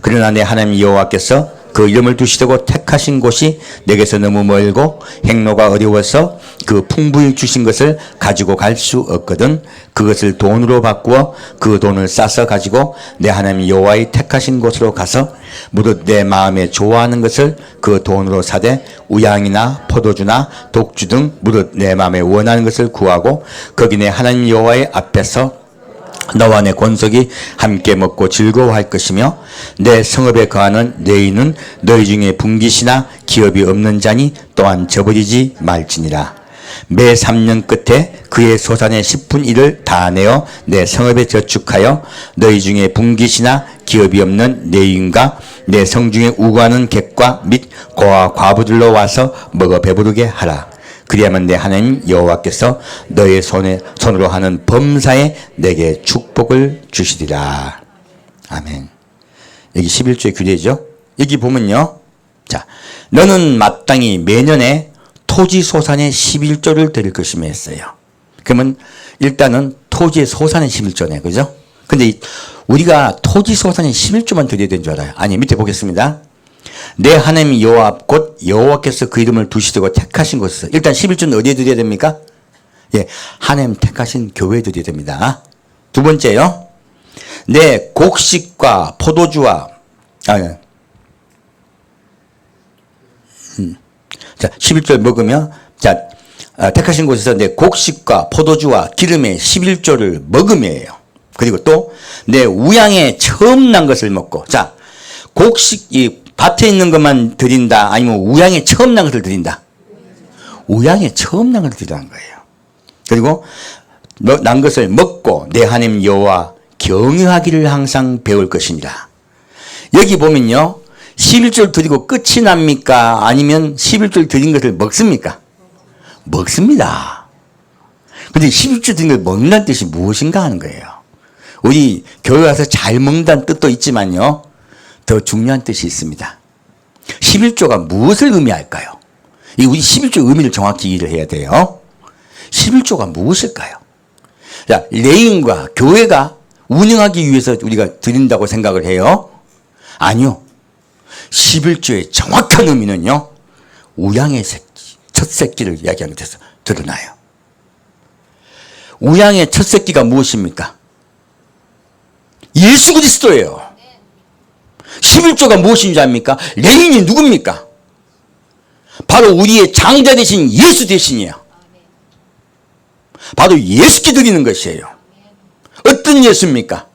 그러나 내 하나님 여호와께서 그 이름을 두시려고 택하신 곳이 내게서 너무 멀고 행로가 어려워서 그 풍부히 주신 것을 가지고 갈 수 없거든 그것을 돈으로 바꾸어 그 돈을 싸서 가지고 내 하나님 여호와의 택하신 곳으로 가서 무릇 내 마음에 좋아하는 것을 그 돈으로 사되 우양이나 포도주나 독주 등 무릇 내 마음에 원하는 것을 구하고 거기 내 하나님 여호와의 앞에서 너와 내 권속이 함께 먹고 즐거워할 것이며 내 성읍에 거하는 너희는 너희 중에 분깃이나 기업이 없는 자니 또한 저버리지 말지니라. 매 3년 끝에 그의 소산의 10분 1을 다 내어 내 성읍에 저축하여 너희 중에 분깃이나 기업이 없는 내인과 내 성중에 우거하는 객과 및 고아 과부들로 와서 먹어 배부르게 하라. 그리하면 내 하나님 여호와께서 너의 손으로 하는 범사에 내게 축복을 주시리라. 아멘. 여기 11조의 규례죠. 여기 보면요. 자, 너는 마땅히 매년에 토지 소산의 11조를 드릴 것이며 했어요. 그러면 일단은 토지의 소산의 11조네. 그죠? 근데 우리가 토지 소산의 11조만 드려야 되는 줄 알아요. 아니, 밑에 보겠습니다. 내 하나님 여호와 곧 여호와께서 그 이름을 두시려고 택하신 곳에서 일단 11조는 어디에 드려야 됩니까? 예, 하나님 택하신 교회에 드려야 됩니다. 두 번째요. 내 곡식과 포도주와 자, 11절 먹으며 자, 택하신 곳에서 내 곡식과 포도주와 기름의 11조를 먹으며요. 그리고 또 내 우양에 처음 난 것을 먹고 자, 곡식 이 밭에 있는 것만 드린다 아니면 우양에 처음 난 것을 드린다. 우양에 처음 난 것을 드리라는 거예요. 그리고 난 것을 먹고 내 하나님 여호와 경외하기를 항상 배울 것이니라. 여기 보면요, 11절 드리고 끝이 납니까? 아니면 11절 드린 것을 먹습니까? 먹습니다. 근데 11절 드린 걸 먹는다는 뜻이 무엇인가 하는 거예요. 우리 교회 와서 잘 먹는다는 뜻도 있지만요, 더 중요한 뜻이 있습니다. 11조가 무엇을 의미할까요? 우리 11조 의미를 정확히 이해를 해야 돼요. 11조가 무엇일까요? 자, 레인과 교회가 운영하기 위해서 우리가 드린다고 생각을 해요? 아니요. 11조의 정확한 의미는요, 우양의 새끼, 첫 새끼를 이야기하는 데서 드러나요. 우양의 첫 새끼가 무엇입니까? 예수 그리스도예요. 11조가 무엇인지 압니까? 레인이 누굽니까? 바로 우리의 장자 되신 예수 되신이에요. 바로 예수께 드리는 것이에요. 어떤 예수입니까?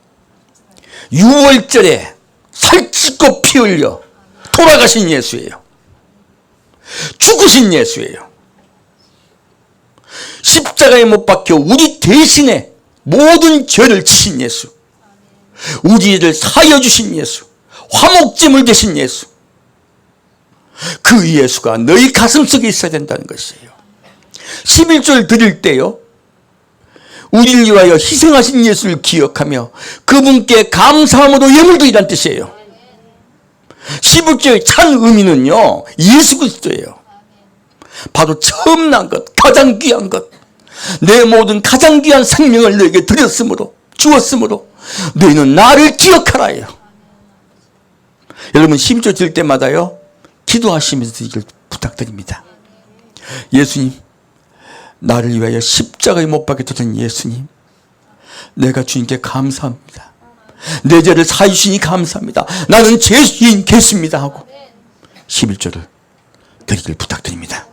6월절에 살찌고 피 흘려 돌아가신 예수예요. 죽으신 예수예요. 십자가에 못 박혀 우리 대신에 모든 죄를 지신 예수, 우리를 사하여 주신 예수, 화목제물 되신 예수, 그 예수가 너희 가슴속에 있어야 된다는 것이에요. 11조를 드릴 때요, 우리를 위하여 희생하신 예수를 기억하며 그분께 감사함으로 예물 드리라는 뜻이에요. 11조의 참 의미는요, 예수 그리스도예요. 바로 처음 난 것, 가장 귀한 것, 내 모든 가장 귀한 생명을 너에게 드렸으므로, 주었으므로 너희는 나를 기억하라요. 여러분 11조 드릴 때마다요, 기도하시면서 드리기를 부탁드립니다. 예수님, 나를 위하여 십자가에 못 박혀 드린 예수님, 내가 주님께 감사합니다. 내 죄를 사해 주시니 감사합니다. 나는 죄인 겠습니다 하고 11조를 드리기를 부탁드립니다.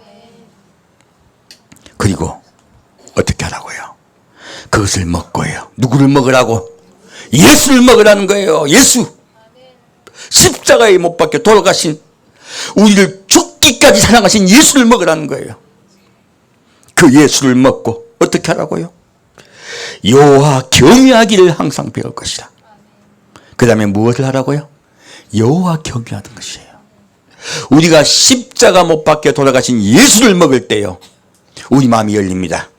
그리고 어떻게 하라고요? 그것을 먹고요. 누구를 먹으라고? 예수를 먹으라는 거예요. 예수. 십자가에 못 박혀 돌아가신, 우리를 죽기까지 사랑하신 예수를 먹으라는 거예요. 그 예수를 먹고 어떻게 하라고요? 여호와 경외하기를 항상 배울 것이라. 그 다음에 무엇을 하라고요? 여호와 경외하는 것이에요. 우리가 십자가 못 박혀 돌아가신 예수를 먹을 때요, 우리 마음이 열립니다.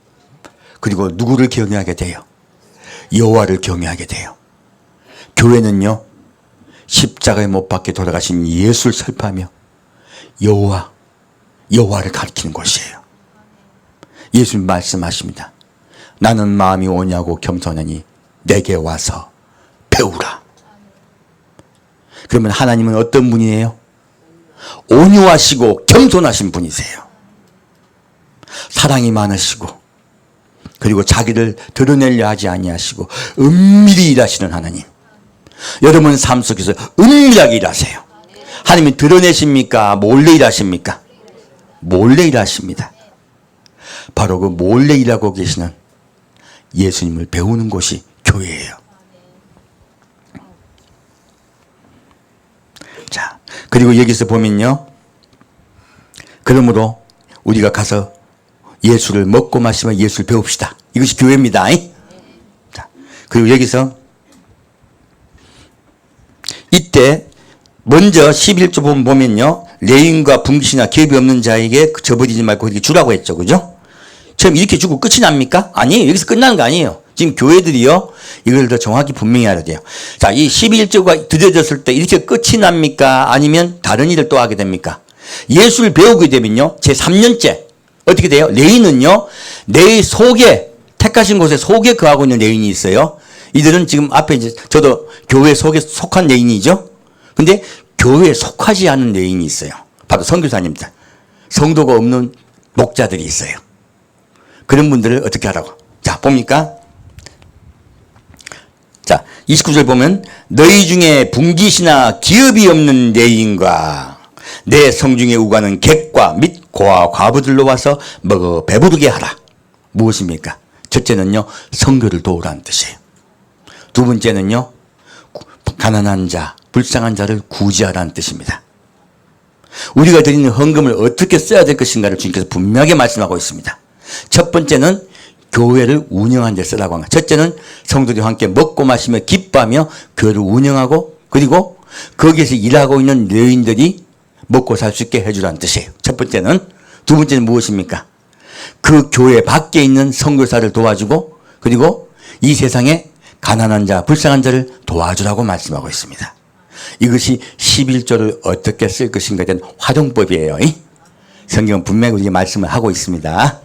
그리고 누구를 경외하게 돼요? 여호와를 경외하게 돼요. 교회는요, 십자가에 못 박혀 돌아가신 예수를 설파하며 여호와를 가리키는 곳이에요. 예수님 말씀하십니다. 나는 마음이 오냐고 겸손하니 내게 와서 배우라. 그러면 하나님은 어떤 분이에요? 온유하시고 겸손하신 분이세요. 사랑이 많으시고, 그리고 자기를 드러내려 하지 아니하시고 은밀히 일하시는 하나님. 여러분 삶 속에서 은밀하게 일하세요. 하나님이 드러내십니까? 몰래 일하십니까? 몰래 일하십니다. 바로 그 몰래 일하고 계시는 예수님을 배우는 곳이 교회예요. 자, 그리고 여기서 보면요, 그러므로 우리가 가서 예수를 먹고 마시며 예수를 배웁시다. 이것이 교회입니다. 자, 그리고 여기서 이때 먼저 11조 보면요, 레인과 분깃이나 기업이 없는 자에게 저버리지 말고 이렇게 주라고 했죠. 그죠? 처음 이렇게 주고 끝이 납니까? 아니에요. 여기서 끝나는 거 아니에요. 지금 교회들이요, 이걸 더 정확히 분명히 알아야 돼요. 자, 이 11조가 드려졌을 때 이렇게 끝이 납니까? 아니면 다른 일을 또 하게 됩니까? 예수를 배우게 되면요, 제 3년째 어떻게 돼요? 레인은요, 내 속에, 택하신 곳에 속에 거하고 있는 레인이 있어요. 이들은 지금 앞에 이제 저도 교회 속에 속한 레인이죠. 근데 교회에 속하지 않은 레인이 있어요. 바로 선교사님들, 성도가 없는 목자들이 있어요. 그런 분들을 어떻게 하라고? 자, 봅니까? 자, 29절 보면 너희 중에 분깃이나 기업이 없는 레인과 내 성중에 우가는 객과 및 고아 과부들로 와서 먹어 배부르게 하라. 무엇입니까? 첫째는요, 성교를 도우라는 뜻이에요. 두 번째는요, 가난한 자, 불쌍한 자를 구제하라는 뜻입니다. 우리가 드리는 헌금을 어떻게 써야 될 것인가를 주님께서 분명하게 말씀하고 있습니다. 첫 번째는 교회를 운영하는 데 쓰라고 한 거예요. 첫째는 성도들과 함께 먹고 마시며 기뻐하며 교회를 운영하고, 그리고 거기에서 일하고 있는 여인들이 먹고 살 수 있게 해주라는 뜻이에요. 첫 번째는. 두 번째는 무엇입니까? 그 교회 밖에 있는 선교사를 도와주고, 그리고 이 세상에 가난한 자, 불쌍한 자를 도와주라고 말씀하고 있습니다. 이것이 11조를 어떻게 쓸 것인가에 대한 활용법이에요. 성경은 분명히 우리에게 말씀을 하고 있습니다.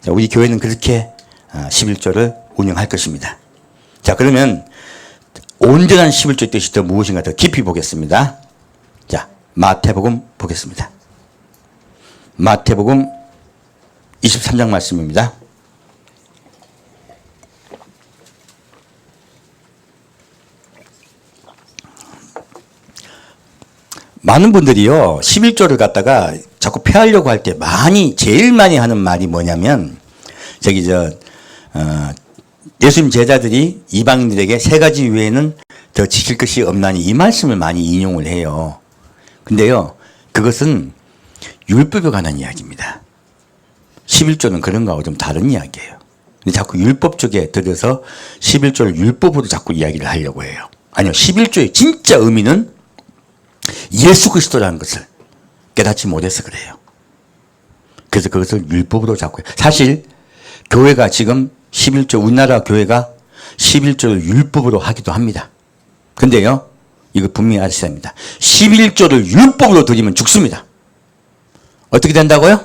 자, 우리 교회는 그렇게 11조를 운영할 것입니다. 자, 그러면 온전한 11조의 뜻이 더 무엇인가 더 깊이 보겠습니다. 자, 마태복음 보겠습니다. 마태복음 23장 말씀입니다. 많은 분들이요, 11조를 갖다가 자꾸 폐하려고 할 때 제일 많이 하는 말이 뭐냐면, 예수님 제자들이 이방인들에게 세 가지 외에는 더 지킬 것이 없나니, 이 말씀을 많이 인용을 해요. 근데요, 그것은 율법에 관한 이야기입니다. 11조는 그런 거하고 좀 다른 이야기예요. 근데 자꾸 율법 쪽에 들어서 11조를 율법으로 자꾸 이야기를 하려고 해요. 아니요, 11조의 진짜 의미는 예수 그리스도라는 것을 깨닫지 못해서 그래요. 그래서 그것을 율법으로 자꾸 해요. 사실 교회가 지금 11조, 우리나라 교회가 11조를 율법으로 하기도 합니다. 근데요, 이거 분명히 아셔야 합니다. 11조를 율법으로 드리면 죽습니다. 어떻게 된다고요?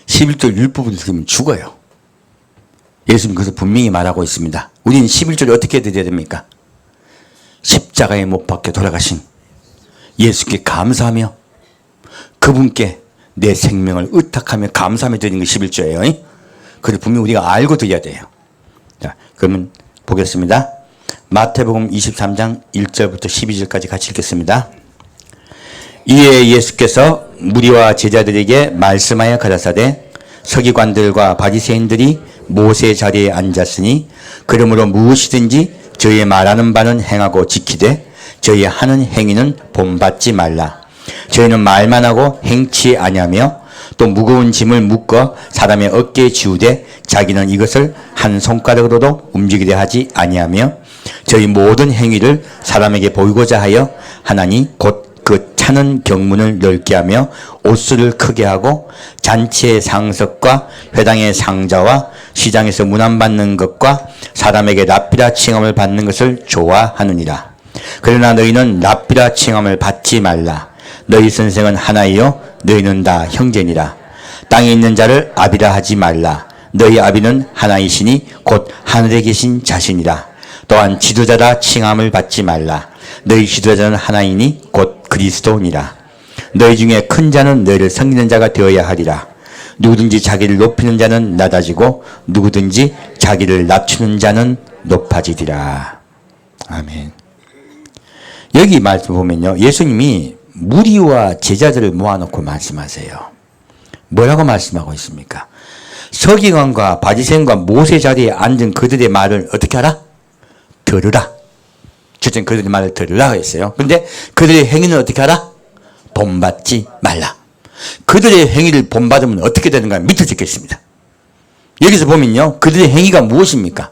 11조를 율법으로 드리면 죽어요. 예수님 그것을 분명히 말하고 있습니다. 우리는 11조를 어떻게 드려야 됩니까? 십자가에 못 박혀 돌아가신 예수께 감사하며 그분께 내 생명을 의탁하며 감사하며 드리는 게 11조예요. 그걸 분명히 우리가 알고 드려야 돼요. 자, 그러면 보겠습니다. 마태복음 23장 1절부터 12절까지 같이 읽겠습니다. 이에 예수께서 무리와 제자들에게 말씀하여 가라사대 서기관들과 바리새인들이 모세 자리에 앉았으니 그러므로 무엇이든지 저희 말하는 바는 행하고 지키되 저희 하는 행위는 본받지 말라. 저희는 말만 하고 행치 아니하며 또 무거운 짐을 묶어 사람의 어깨에 지우되 자기는 이것을 한 손가락으로도 움직이려 하지 아니하며 저희 모든 행위를 사람에게 보이고자 하여 하나니 곧 그 차는 경문을 넓게 하며 옷수를 크게 하고 잔치의 상석과 회당의 상자와 시장에서 문안받는 것과 사람에게 랍비라 칭함을 받는 것을 좋아하느니라. 그러나 너희는 랍비라 칭함을 받지 말라. 너희 선생은 하나이요 너희는 다 형제니라. 땅에 있는 자를 아비라 하지 말라. 너희 아비는 하나이시니 곧 하늘에 계신 자신이라. 또한 지도자라 칭함을 받지 말라. 너희 지도자는 하나이니 곧 그리스도니라. 너희 중에 큰 자는 너희를 섬기는 자가 되어야 하리라. 누구든지 자기를 높이는 자는 낮아지고 누구든지 자기를 낮추는 자는 높아지리라. 아멘. 여기 말씀 보면요, 예수님이 무리와 제자들을 모아놓고 말씀하세요. 뭐라고 말씀하고 있습니까? 서기관과 바리새인과 모세 자리에 앉은 그들의 말을 어떻게 하라? 들으라. 첫째는 그들의 말을 들으라 했어요. 그런데 그들의 행위는 어떻게 하라? 본받지 말라. 그들의 행위를 본받으면 어떻게 되는가? 밑에 적혀 있습니다. 여기서 보면요, 그들의 행위가 무엇입니까?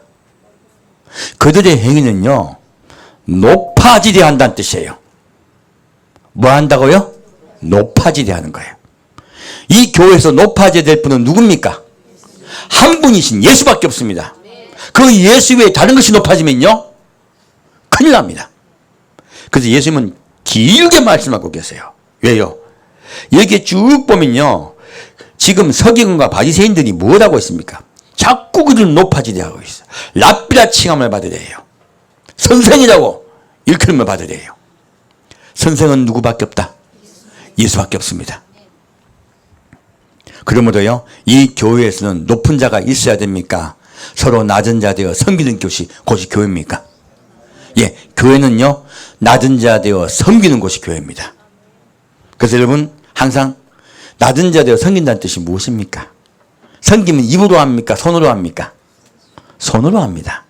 그들의 행위는요, 높아지려 한다는 뜻이에요. 뭐 한다고요? 높아지려 하는 거예요. 이 교회에서 높아져야 될 분은 누굽니까? 한 분이신 예수밖에 없습니다. 그 예수 외에 다른 것이 높아지면요, 큰일 납니다. 그래서 예수님은 길게 말씀하고 계세요. 왜요? 여기에 쭉 보면요, 지금 서기관과 바리새인들이 뭘 하고 있습니까? 자꾸 그들 높아지려 하고 있어요. 랍비라 칭함을 받으래요. 선생이라고 일컬음을 받으래요. 선생은 누구밖에 없다? 예수밖에 없습니다. 그러므로요, 이 교회에서는 높은 자가 있어야 됩니까? 서로 낮은 자 되어 섬기는 곳이 교회입니까? 예, 교회는요, 낮은 자 되어 섬기는 곳이 교회입니다. 그래서 여러분, 항상 낮은 자 되어 섬긴다는 뜻이 무엇입니까? 섬기면 입으로 합니까? 손으로 합니까? 손으로 합니다.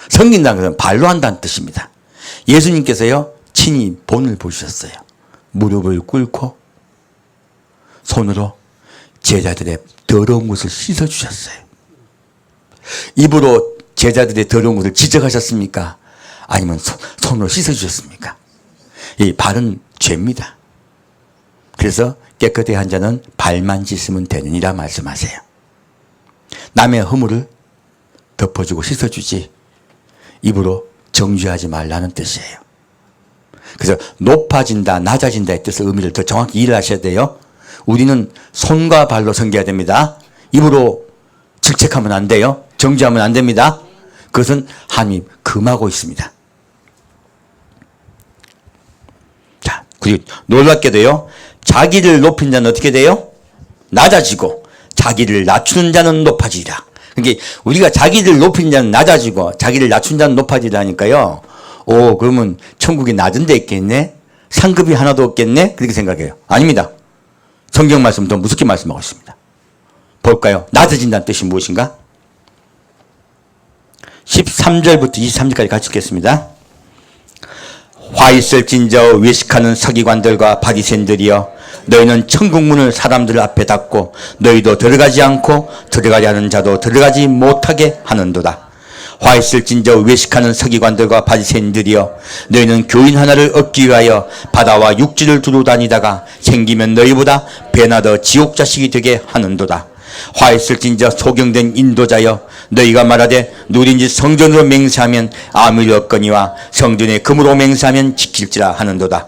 섬긴다는 것은 발로 한다는 뜻입니다. 예수님께서요, 친히 본을 보셨어요. 무릎을 꿇고 손으로 제자들의 더러운 것을 씻어주셨어요. 입으로 제자들의 더러운 것을 지적하셨습니까? 아니면 손으로 씻어주셨습니까? 이 발은 죄입니다. 그래서 깨끗하게 한 자는 발만 씻으면 되느니라 말씀하세요. 남의 허물을 덮어주고 씻어주지 입으로 정죄하지 말라는 뜻이에요. 그래서 높아진다, 낮아진다의 뜻의 의미를 더 정확히 이해를 하셔야 돼요. 우리는 손과 발로 섬겨야 됩니다. 입으로 질책하면 안 돼요. 정죄하면 안 됩니다. 그것은 하나님이 금하고 있습니다. 자, 그리고 놀랍게도요, 자기를 높인 자는 어떻게 돼요? 낮아지고 자기를 낮추는 자는 높아지리라. 그러니까 우리가 자기를 높인 자는 낮아지고 자기를 낮춘 자는 높아지라니까요. 오, 그러면 천국이 낮은 데 있겠네? 상급이 하나도 없겠네? 그렇게 생각해요. 아닙니다. 성경 말씀 더 무섭게 말씀하고 있습니다. 볼까요? 낮아진다는 뜻이 무엇인가? 13절부터 23절까지 같이 읽겠습니다. 화 있을진저 외식하는 서기관들과 바리새인들이여, 너희는 천국문을 사람들 앞에 닫고 너희도 들어가지 않고 들어가려 하는 자도 들어가지 못하게 하는도다. 화 있을진저 외식하는 서기관들과 바리새인들이여, 너희는 교인 하나를 얻기 위하여 바다와 육지를 두루 다니다가 생기면 너희보다 배나 더 지옥 자식이 되게 하는도다. 화 있을진저 소경된 인도자여, 너희가 말하되 누린지 성전으로 맹세하면 아무리 얻거니와 성전에 금으로 맹세하면 지킬지라 하는도다.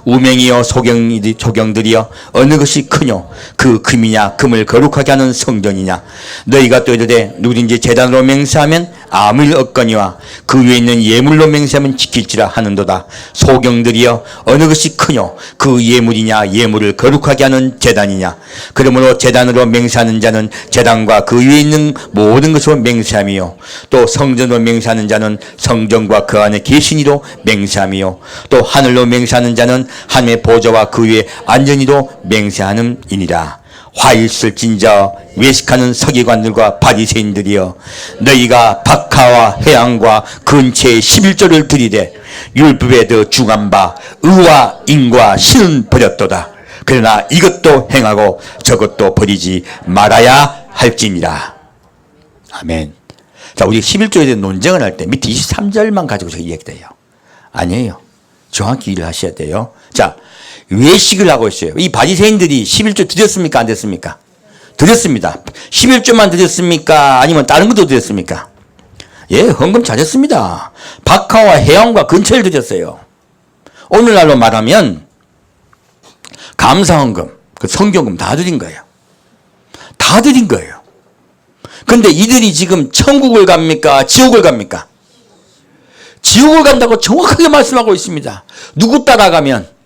우맹이여 소경들이여, 어느 것이 크뇨? 그 금이냐 금을 거룩하게 하는 성전이냐? 너희가 또 이르되 누린지 제단으로 맹세하면 암을 얻거니와 그 위에 있는 예물로 맹세하면 지킬지라 하는도다. 소경들이여, 어느 것이 크뇨? 그 예물이냐 예물을 거룩하게 하는 제단이냐? 그러므로 제단으로 맹세하는 자는 제단과 그 위에 있는 모든 것으로 맹세함이요, 또 성전으로 맹세하는 자는 성전과 그 안에 계시니로 맹세함이요, 또 하늘로 맹세하는 자는 하나님의 보좌와 그 위에 안전히도 맹세하는 이니라. 화 있을진저 외식하는 서기관들과 바리새인들이여, 너희가 박하와 해양과 근처에 11조를 들이되 율법에 더 중한 바 의와 인과 신은 버렸도다. 그러나 이것도 행하고 저것도 버리지 말아야 할지니라. 아멘. 자, 우리 11조에 대한 논쟁을 할 때 밑에 23절만 가지고 저기 얘기돼요. 아니에요. 정확히 일을 하셔야 돼요. 자, 외식을 하고 있어요. 이 바리새인들이 11조 드렸습니까? 안 드렸습니까? 드렸습니다. 11조만 드렸습니까? 아니면 다른 것도 드렸습니까? 예, 헌금 잘했습니다. 박하와 해양과 근처를 드렸어요. 오늘날로 말하면 감사헌금, 그 성경금 다 드린 거예요. 다 드린 거예요. 근데 이들이 지금 천국을 갑니까? 지옥을 갑니까? 지옥을 간다고 정확하게 말씀하고 있습니다. 누구 따라가면?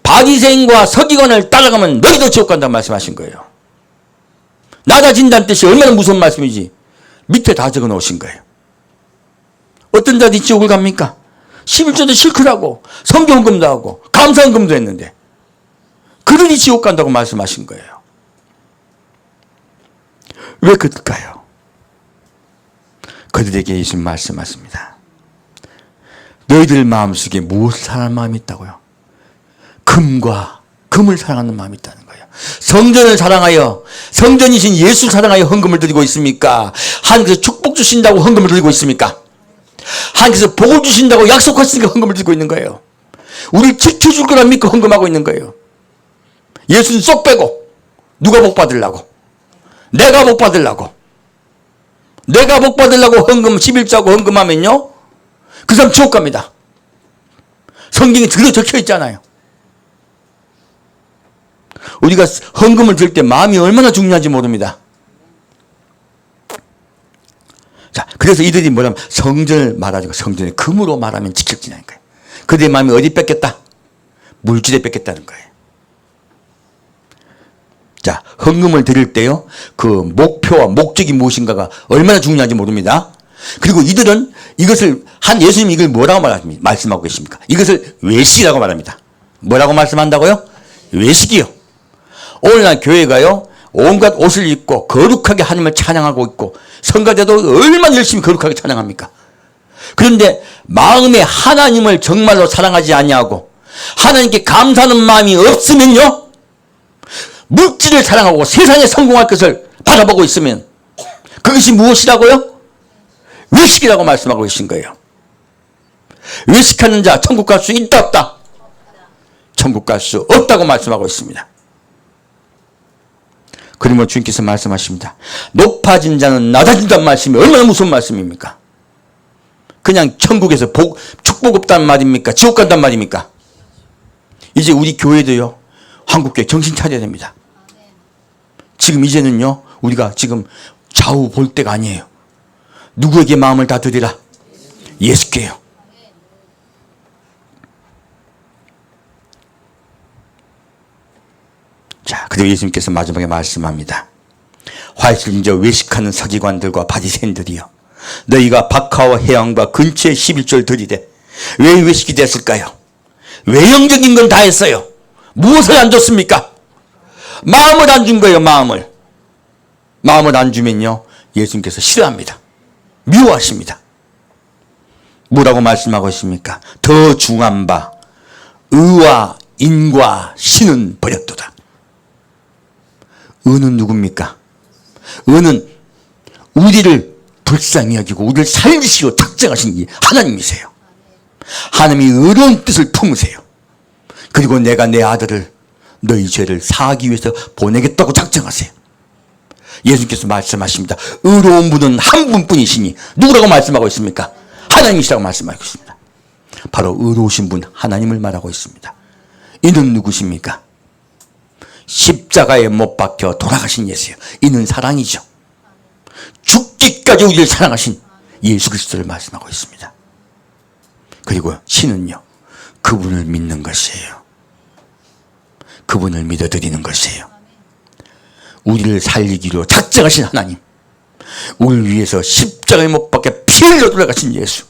바리새인과 서기관을 따라가면 너희도 지옥 간다고 말씀하신 거예요. 낮아진다는 뜻이 얼마나 무서운 말씀이지. 밑에 다 적어 놓으신 거예요. 어떤 자들이 지옥을 갑니까? 11조도 실컷하고 성경금도 하고 감사헌금도 했는데 그들이 지옥 간다고 말씀하신 거예요. 왜 그럴까요? 그들에게 예수님 말씀하십니다. 너희들 마음속에 무엇을 사랑하는 마음이 있다고요? 금을 사랑하는 마음이 있다는 거예요. 성전을 사랑하여, 성전이신 예수를 사랑하여 헌금을 드리고 있습니까? 하나님께서 축복 주신다고 헌금을 드리고 있습니까? 하나님께서 복을 주신다고 약속하시니까 헌금을 드리고 있는 거예요. 우리 지켜줄 거라 믿고 헌금하고 있는 거예요. 예수는 쏙 빼고 누가 복 받으려고? 내가 복 받으려고. 내가 복 받으려고 헌금 11조하고 헌금하면요, 그 사람 지옥 갑니다. 성경에 그대로 적혀 있잖아요. 우리가 헌금을 들 때 마음이 얼마나 중요한지 모릅니다. 자, 그래서 이들이 뭐냐면 성전을 말하자고, 성전을 금으로 말하면 지킬지라는 거예요. 그들의 마음이 어디 뺏겼다? 물질에 뺏겼다는 거예요. 자, 헌금을 드릴 때요, 그 목표와 목적이 무엇인가가 얼마나 중요한지 모릅니다. 그리고 이들은 이것을, 예수님이 이걸 뭐라고 말씀하고 계십니까? 이것을 외식이라고 말합니다. 뭐라고 말씀한다고요? 외식이요. 오늘날 교회가요, 온갖 옷을 입고 거룩하게 하나님을 찬양하고 있고 성가대도 얼마나 열심히 거룩하게 찬양합니까? 그런데 마음에 하나님을 정말로 사랑하지 아니하고 하나님께 감사하는 마음이 없으면요, 물질을 사랑하고 세상에 성공할 것을 바라보고 있으면 그것이 무엇이라고요? 외식이라고 말씀하고 계신 거예요. 외식하는 자 천국 갈 수 있다 없다? 천국 갈 수 없다고 말씀하고 있습니다. 그리고 주님께서 말씀하십니다. 높아진 자는 낮아진다는 말씀이 얼마나 무서운 말씀입니까? 그냥 천국에서 축복 없다는 말입니까? 지옥 간다는 말입니까? 이제 우리 교회도요, 한국교회 정신 차려야 됩니다. 지금 이제는요, 우리가 지금 좌우 볼 때가 아니에요. 누구에게 마음을 다 드리라? 예수께요. 자, 그리고 예수님께서 마지막에 말씀합니다. 화이슬인저 외식하는 서기관들과 바리새인들이여, 너희가 박하와 해양과 근처에 11조를 드리되 왜 외식이 됐을까요? 외형적인 건 다 했어요. 무엇을 안 줬습니까? 마음을 안 준 거예요. 마음을 안 주면요, 예수님께서 싫어합니다. 미워하십니다. 뭐라고 말씀하고 있습니까? 더 중한 바 의와 인과 신은 버렸도다. 의는 누굽니까? 의는 우리를 불쌍히 여기고 우리를 살리시고 작정하신 하나님이세요. 하나님이 의로운 뜻을 품으세요. 그리고 내가 내 아들을 너희 죄를 사하기 위해서 보내겠다고 작정하세요. 예수님께서 말씀하십니다. 의로운 분은 한 분뿐이시니 누구라고 말씀하고 있습니까? 하나님이시라고 말씀하고 있습니다. 바로 의로우신 분 하나님을 말하고 있습니다. 이는 누구십니까? 십자가에 못 박혀 돌아가신 예수요. 이는 사랑이죠. 죽기까지 우리를 사랑하신 예수 그리스도를 말씀하고 있습니다. 그리고 신은요, 그분을 믿는 것이에요. 그분을 믿어드리는 것이에요. 우리를 살리기로 작정하신 하나님, 우리를 위해서 십자가에 못 박혀 피 흘려 돌아가신 예수,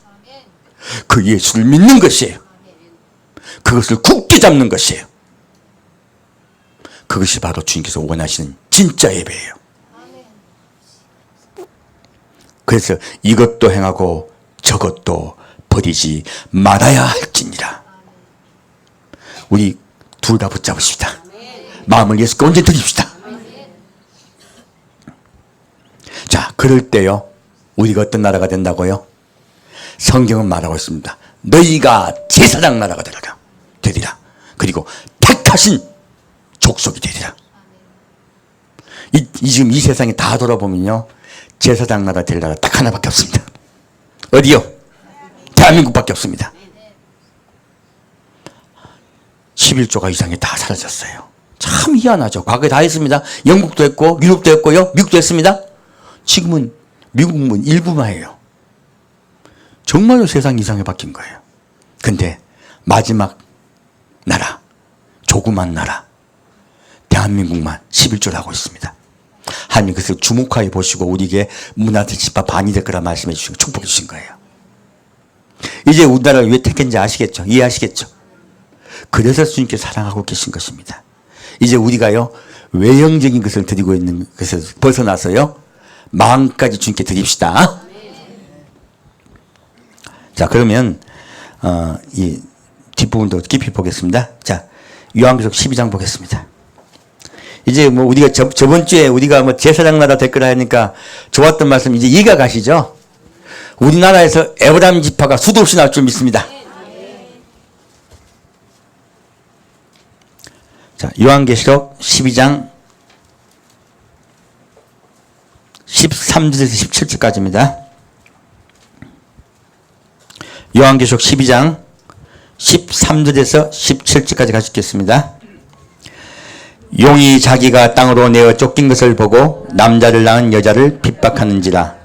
그 예수를 믿는 것이에요. 그것을 굳게 잡는 것이에요. 그것이 바로 주님께서 원하시는 진짜 예배예요. 그래서 이것도 행하고 저것도 버리지 말아야 할지니라. 우리 둘 다 붙잡으십시다. 마음을 예수께 온전히 드립시다. 자, 그럴 때요, 우리가 어떤 나라가 된다고요? 성경은 말하고 있습니다. 너희가 제사장 나라가 되리라. 그리고 택하신 족속이 되리라. 지금 이 세상에 다 돌아보면요, 제사장 나라 될 나라 딱 하나밖에 없습니다. 어디요? 대한민국밖에 없습니다. 11조가 이상이 다 사라졌어요. 참 희한하죠. 과거에 다 했습니다. 영국도 했고 유럽도 했고요, 미국도 했습니다. 지금은 미국은 일부만이에요. 정말로 세상 이상이 바뀐 거예요. 근데 마지막 나라, 조그만 나라 대한민국만 11조를 하고 있습니다. 하나님 그것을 주목하여 보시고 우리에게 문화적 집합 반이 될 거라 말씀해 주시고 축복해 주신 거예요. 이제 우리나라를 왜 택했는지 아시겠죠? 이해하시겠죠? 그래서 주님께서 사랑하고 계신 것입니다. 이제 우리가요, 외형적인 것을 드리고 있는 것을 벗어나서요, 마음까지 주님께 드립시다. 자, 그러면 이 뒷부분도 깊이 보겠습니다. 자, 요한계시록 12장 보겠습니다. 이제 뭐 우리가 저번 주에 우리가 뭐 제사장 나라 될 거라 하니까 좋았던 말씀 이제 이해가 가시죠? 우리나라에서 에브라임 지파가 수도 없이 나올 줄 믿습니다. 자, 요한계시록 12장 13절에서 17절까지입니다. 요한계시록 12장 13절에서 17절까지 가시겠습니다. 용이 자기가 땅으로 내어 쫓긴 것을 보고 남자를 낳은 여자를 핍박하는지라.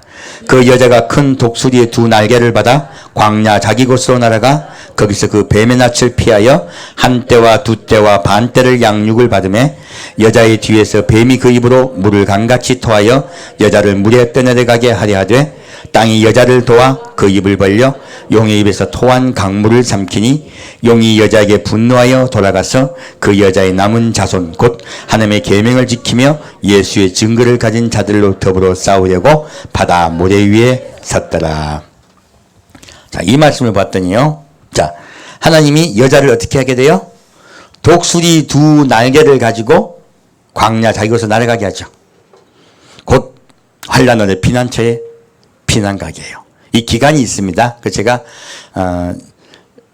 그 여자가 큰 독수리의 두 날개를 받아 광야 자기 곳으로 날아가 거기서 그 뱀의 낯을 피하여 한 때와 두 때와 반 때를 양육을 받으매 여자의 뒤에서 뱀이 그 입으로 물을 강같이 토하여 여자를 물에 떠내려가게 하려 하되 땅이 여자를 도와 그 입을 벌려 용의 입에서 토한 강물을 삼키니 용이 여자에게 분노하여 돌아가서 그 여자의 남은 자손 곧 하나님의 계명을 지키며 예수의 증거를 가진 자들로 더불어 싸우려고 바다 모래 위에 섰더라. 자, 이 말씀을 봤더니요, 자, 하나님이 여자를 어떻게 하게 돼요? 독수리 두 날개를 가지고 광야 자기 곳으로 날아가게 하죠. 곧 환란의 피난처의 피난가게예요. 이 기간이 있습니다. 그 제가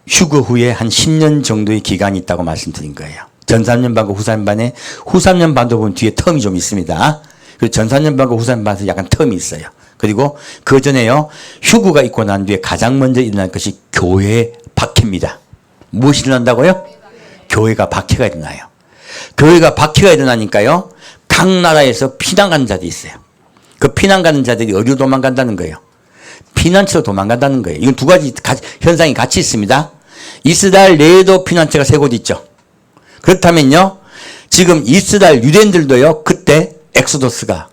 휴거 후에 한 10년 정도의 기간이 있다고 말씀드린 거예요. 전 3년반과 후 3년반에 후 3년반도 보면 뒤에 텀이 좀 있습니다. 그리고 전 3년반과 후 3년반에서 약간 텀이 있어요. 그리고 그 전에요, 휴거가 있고 난 뒤에 가장 먼저 일어날 것이 교회의 박해입니다. 무엇이 일어난다고요? 교회가 박해가 일어나요. 교회가 박해가 일어나니까요, 각 나라에서 피난 가는 자들이 있어요. 그 피난 가는 자들이 어디로 도망간다는 거예요? 피난처로 도망간다는 거예요. 이건 두 가지 현상이 같이 있습니다. 이스라엘 내에도 피난처가 세 곳 있죠. 그렇다면요, 지금 이스라엘 유대인들도요, 그때 엑소더스가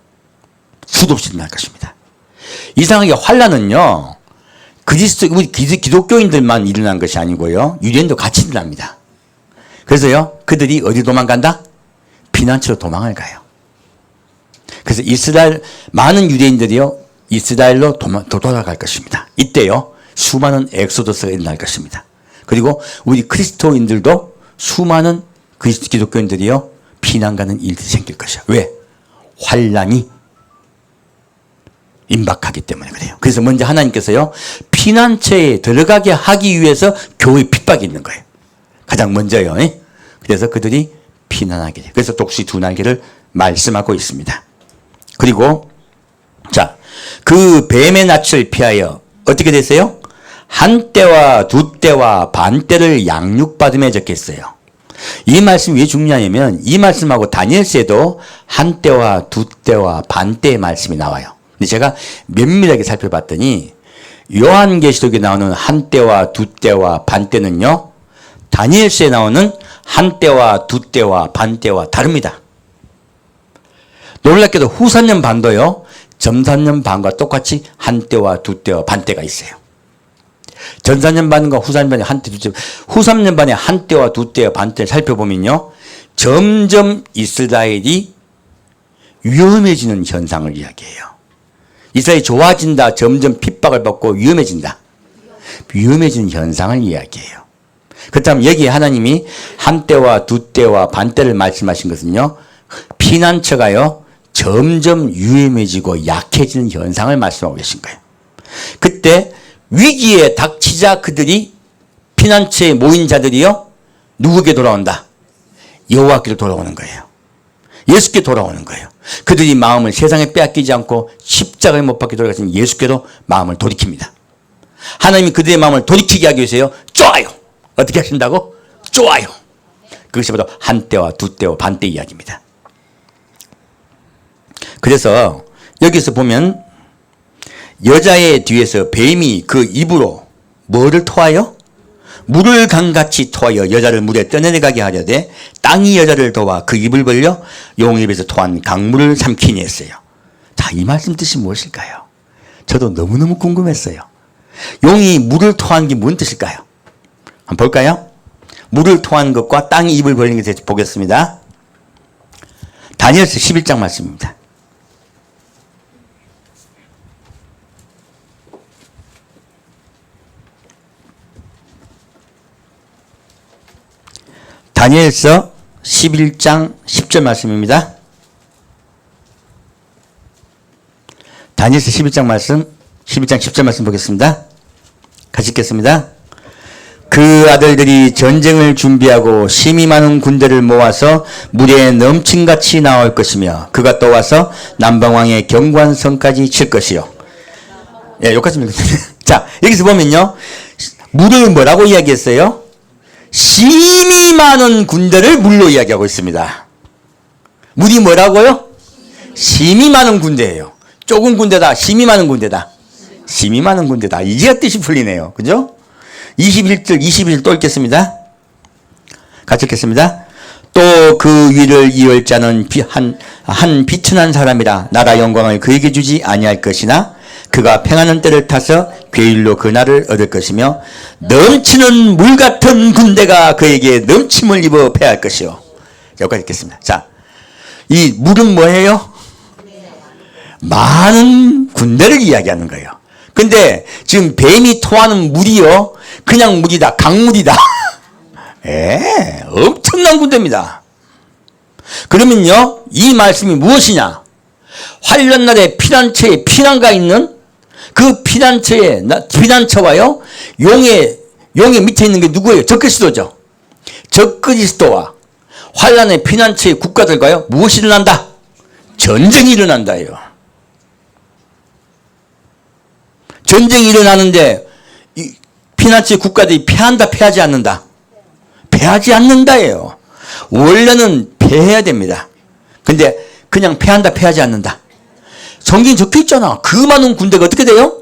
수도 없이 일어날 것입니다. 이상하게 환란은요, 우리 기독교인들만 일어난 것이 아니고요, 유대인도 같이 일어납니다. 그래서요, 그들이 어디 도망간다? 피난처로 도망을 가요. 그래서 많은 유대인들이요, 이스라엘로 돌아갈 것입니다. 이때요, 수많은 엑소더스가 일어날 것입니다. 그리고 우리 그리스도인들도 수많은 기독교인들이요, 피난 가는 일들이 생길 것이야. 왜? 환란이 임박하기 때문에 그래요. 그래서 먼저 하나님께서요, 피난처에 들어가게 하기 위해서 교회 핍박이 있는 거예요. 가장 먼저요. 그래서 그들이 피난하게 돼요. 그래서 독수리 두 날개를 말씀하고 있습니다. 그리고 자, 그 뱀의 낯을 피하여 어떻게 됐어요? 한 때와 두 때와 반 때를 양육받음에 적혔어요. 이 말씀이 왜 중요하냐면 이 말씀하고 다니엘서에도 한 때와 두 때와 반 때의 말씀이 나와요. 근데 제가 면밀하게 살펴봤더니 요한계시록에 나오는 한 때와 두 때와 반 때는요, 다니엘서에 나오는 한 때와 두 때와 반 때와 다릅니다. 놀랍게도 후산년 반도요, 전산년 반과 똑같이 한 때와 두 때와 반 때가 있어요. 전산년 반과 후산년 반의 한 때, 두 때, 후산년 반의 한 때와 두 때와 반 때를 살펴보면요, 점점 이스라엘이 위험해지는 현상을 이야기해요. 이스라엘이 좋아진다, 점점 핍박을 받고 위험해진다. 위험해지는 현상을 이야기해요. 그렇다면 여기에 하나님이 한 때와 두 때와 반 때를 말씀하신 것은요, 피난처가요, 점점 위험해지고 약해지는 현상을 말씀하고 계신 거예요. 그때 위기에 닥치자 그들이 피난처에 모인 자들이요, 누구에게 돌아온다? 여호와께로 돌아오는 거예요. 예수께 돌아오는 거예요. 그들이 마음을 세상에 빼앗기지 않고 십자가에 못 박혀 돌아가신 예수께로 마음을 돌이킵니다. 하나님이 그들의 마음을 돌이키게 하기 위해서요, 좋아요. 어떻게 하신다고? 좋아요. 그것이 바로 한 때와 두 때와 반 때 이야기입니다. 그래서 여기서 보면 여자의 뒤에서 뱀이 그 입으로 뭐를 토하여? 물을 강같이 토하여 여자를 물에 떠내려가게 하려되 땅이 여자를 도와 그 입을 벌려 용의 입에서 토한 강물을 삼키니 했어요. 자, 이 말씀 뜻이 무엇일까요? 저도 너무너무 궁금했어요. 용이 물을 토한 게 무슨 뜻일까요? 한번 볼까요? 물을 토한 것과 땅이 입을 벌린 것에 보겠습니다. 다니엘서 11장 말씀입니다. 다니엘서 11장 10절 말씀입니다. 다니엘서 11장 말씀, 11장 10절 말씀 보겠습니다. 같이 읽겠습니다. 그 아들들이 전쟁을 준비하고 심히 많은 군대를 모아서 물에 넘친같이 나올 것이며 그가 또 와서 남방왕의 경관성까지 칠 것이요. 예, 여기까지 읽겠습니다. 자, 여기서 보면요, 물을 뭐라고 이야기했어요? 심히 많은 군대를 물로 이야기하고 있습니다. 물이 뭐라고요? 심히 많은 군대예요. 조금 군대다, 심히 많은 군대다. 심히 많은 군대다. 이제야 뜻이 풀리네요. 그죠? 21절, 22절 또 읽겠습니다. 같이 읽겠습니다. 또 그 위를 이을 자는 한 비천한 사람이라 나라 영광을 그에게 주지 아니할 것이나 그가 평안한 때를 타서 괴일로 그 날을 얻을 것이며 넘치는 물 같은 군대가 그에게 넘침을 입어 패할 것이요. 여기까지 읽겠습니다. 자, 이 물은 뭐예요? 많은 군대를 이야기하는 거예요. 근데 지금 뱀이 토하는 물이요, 그냥 물이다, 강물이다. 예, 엄청난 군대입니다. 그러면요, 이 말씀이 무엇이냐? 환란 날에 피난처에 피난가 있는 그 피난처와요, 용의 밑에 있는 게 누구예요? 적그리스도죠. 적그리스도와 환란의 피난처의 국가들과요, 무엇이 일어난다? 전쟁이 일어난다요. 전쟁이 일어나는데 이 피난처의 국가들이 패한다, 패하지 않는다? 패하지 않는다예요. 원래는 패해야 됩니다. 근데 그냥 패한다, 패하지 않는다. 성경에 적혀 있잖아. 그 많은 군대가 어떻게 돼요?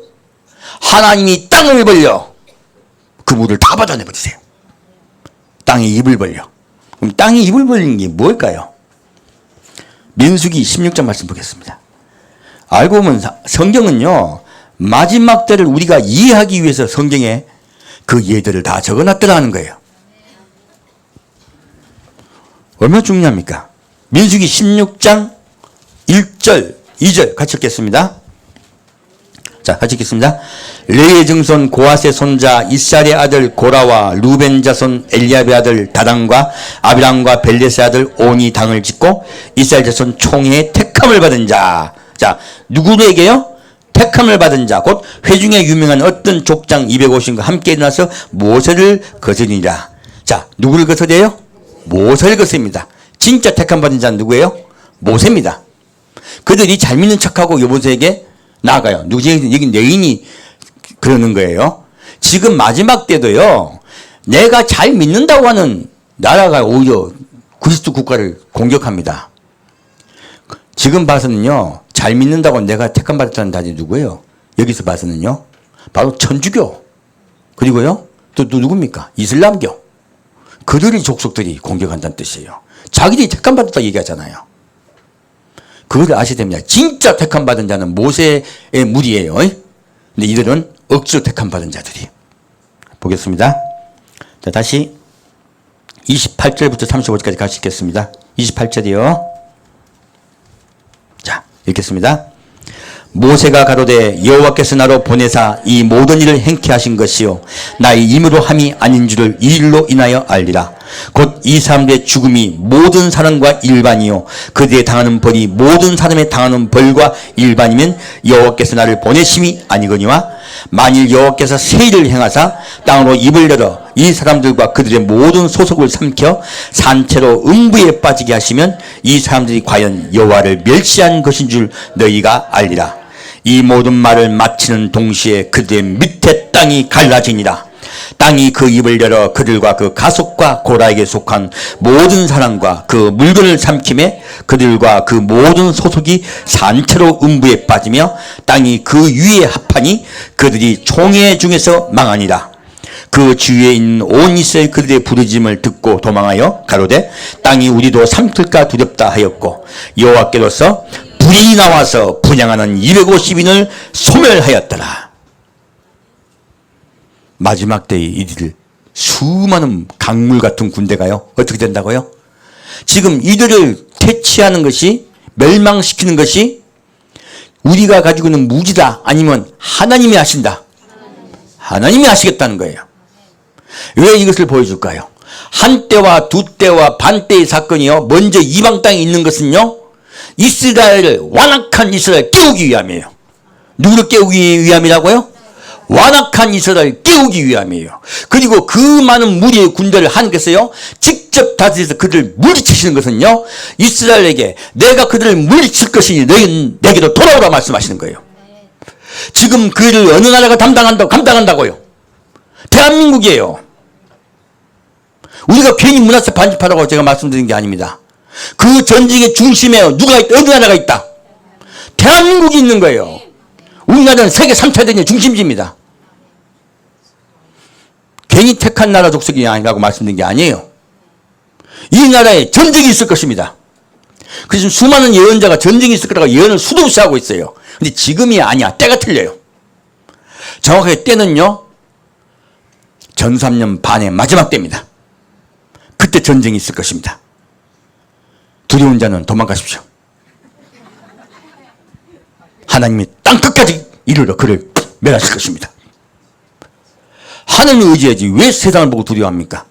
하나님이 땅을 벌려 그 물을 다 받아내버리세요. 땅에 입을 벌려. 그럼 땅에 입을 벌리는 게 뭘까요? 민수기 16장 말씀 보겠습니다. 알고 보면 성경은요, 마지막 때를 우리가 이해하기 위해서 성경에 그 예들을 다 적어놨더라는 거예요. 얼마나 중요합니까? 민수기 16장 1절 2절 같이 읽겠습니다. 자, 같이 읽겠습니다. 레의 증손 고핫의 손자 이스라엘의 아들 고라와 루벤 자손 엘리압의 아들 다단과 아비람과 벨렛의 아들 온이 당을 짓고 이스라엘 자손 총회의 택함을 받은 자. 자, 누구에게요? 택함을 받은 자, 곧 회중에 유명한 어떤 족장 250인과 함께 일어나서 모세를 거스리니라. 자, 누구를 거스려요? 모세를 거스립니다. 진짜 택함 받은 자는 누구예요? 모세입니다. 그들이 잘 믿는 척하고 여보세에게 나아가요. 여기 내인이 그러는 거예요. 지금 마지막 때도요, 내가 잘 믿는다고 하는 나라가 오히려 그리스도 국가를 공격합니다. 지금 봐서는요, 잘 믿는다고 내가 택함 받았다는 자들이 누구예요? 여기서 봐서는요, 바로 천주교, 그리고요 또 누굽니까? 이슬람교. 그들의 족속들이 공격한다는 뜻이에요. 자기들이 택함 받았다 얘기하잖아요. 그걸 아셔야 됩니다. 진짜 택함 받은 자는 모세의 무리예요. 근데 이들은 억지로 택함 받은 자들이. 보겠습니다. 자, 다시 28절부터 35절까지 같이 읽겠습니다. 28절이요. 자, 읽겠습니다. 모세가 가로되 여호와께서 나로 보내사 이 모든 일을 행케 하신 것이요 나의 임으로 함이 아닌 줄을 이 일로 인하여 알리라. 곧 이 사람들의 죽음이 모든 사람과 일반이요 그들의 당하는 벌이 모든 사람의 당하는 벌과 일반이면 여호와께서 나를 보내심이 아니거니와 만일 여호와께서 새 일을 행하사 땅으로 입을 열어 이 사람들과 그들의 모든 소속을 삼켜 산채로 음부에 빠지게 하시면 이 사람들이 과연 여호와를 멸시한 것인 줄 너희가 알리라. 이 모든 말을 마치는 동시에 그들의 밑에 땅이 갈라지니라. 땅이 그 입을 열어 그들과 그 가속과 고라에게 속한 모든 사람과 그 물건을 삼킴에 그들과 그 모든 소속이 산채로 음부에 빠지며 땅이 그 위에 합하니 그들이 총회 중에서 망하니라. 그 주위에 있는 온 이스라엘 그들의 부르짖음을 듣고 도망하여 가로되 땅이 우리도 삼킬까 두렵다 하였고 여호와께로서 불이 나와서 분향하는 250인을 소멸하였더라. 마지막 때에 이들 수많은 강물 같은 군대가요 어떻게 된다고요? 지금 이들을 퇴치하는 것이, 멸망시키는 것이 우리가 가지고 있는 무지다, 아니면 하나님이 하신다? 하나님이 하시겠다는 거예요. 왜 이것을 보여줄까요? 한때와 두때와 반때의 사건이요, 먼저 이방 땅에 있는 것은요, 이스라엘을, 완악한 이스라엘을 깨우기 위함이에요. 누구를 깨우기 위함이라고요? 완악한 이스라엘을 깨우기 위함이에요. 그리고 그 많은 무리의 군대를 하나님께서요 직접 다스려서 그들을 물리치시는 것은요, 이스라엘에게 내가 그들을 물리칠 것이니 너희는 내게로 돌아오라 말씀하시는 거예요. 지금 그를 어느 나라가 감당한다고요? 대한민국이에요. 우리가 괜히 문화세 반집하라고 제가 말씀드린 게 아닙니다. 그 전쟁의 중심에 누가 있다? 어느 나라가 있다? 대한민국이 있는 거예요. 우리나라는 세계 3차 대전의 중심지입니다. 괜히 택한 나라 족속이 아니라고 말씀드린 게 아니에요. 이 나라에 전쟁이 있을 것입니다. 그래서 수많은 예언자가 전쟁이 있을 거라고 예언을 수도 없이 하고 있어요. 근데 지금이 아니야. 때가 틀려요. 정확하게 때는요, 전 3년 반의 마지막 때입니다. 그때 전쟁이 있을 것입니다. 두려운 자는 도망가십시오. 하나님이 땅끝까지 이르러 그를 멸하실 것입니다. 하나님을 의지해야지 왜 세상을 보고 두려워합니까?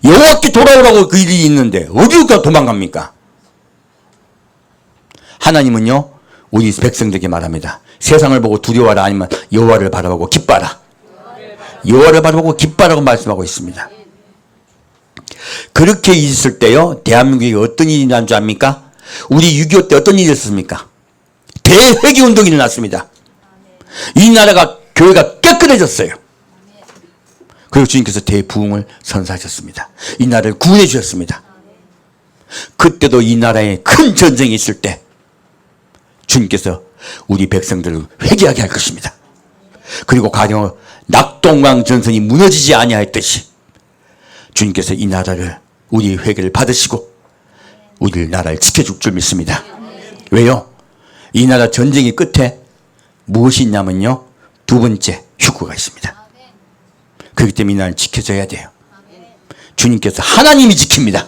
여호와께 돌아오라고 그 일이 있는데 어디로 도망갑니까? 하나님은요 우리 백성들에게 말합니다. 세상을 보고 두려워하라 아니면 여호와를 바라보고 기뻐하라. 여호와를 바라보고 기뻐하라고 말씀하고 있습니다. 그렇게 있을 때요 대한민국에 어떤 일이 일어난 줄 압니까? 우리 6.25 때 어떤 일이 있었습니까? 대회개운동이 일어났습니다. 이 나라가 교회가 깨끗해졌어요. 그리고 주님께서 대부흥을 선사하셨습니다. 이 나라를 구원해 주셨습니다. 그때도 이 나라에 큰 전쟁이 있을 때 주님께서 우리 백성들을 회개하게 할 것입니다. 그리고 가령 낙동강 전선이 무너지지 아니하였듯이 주님께서 이 나라를 우리 회개를 받으시고 우리 나라를 지켜줄 줄 믿습니다. 왜요? 이 나라 전쟁의 끝에 무엇이 있냐면요 두 번째 휴거가 있습니다. 그렇기 때문에 이 나라를 지켜줘야 돼요. 주님께서 하나님이 지킵니다.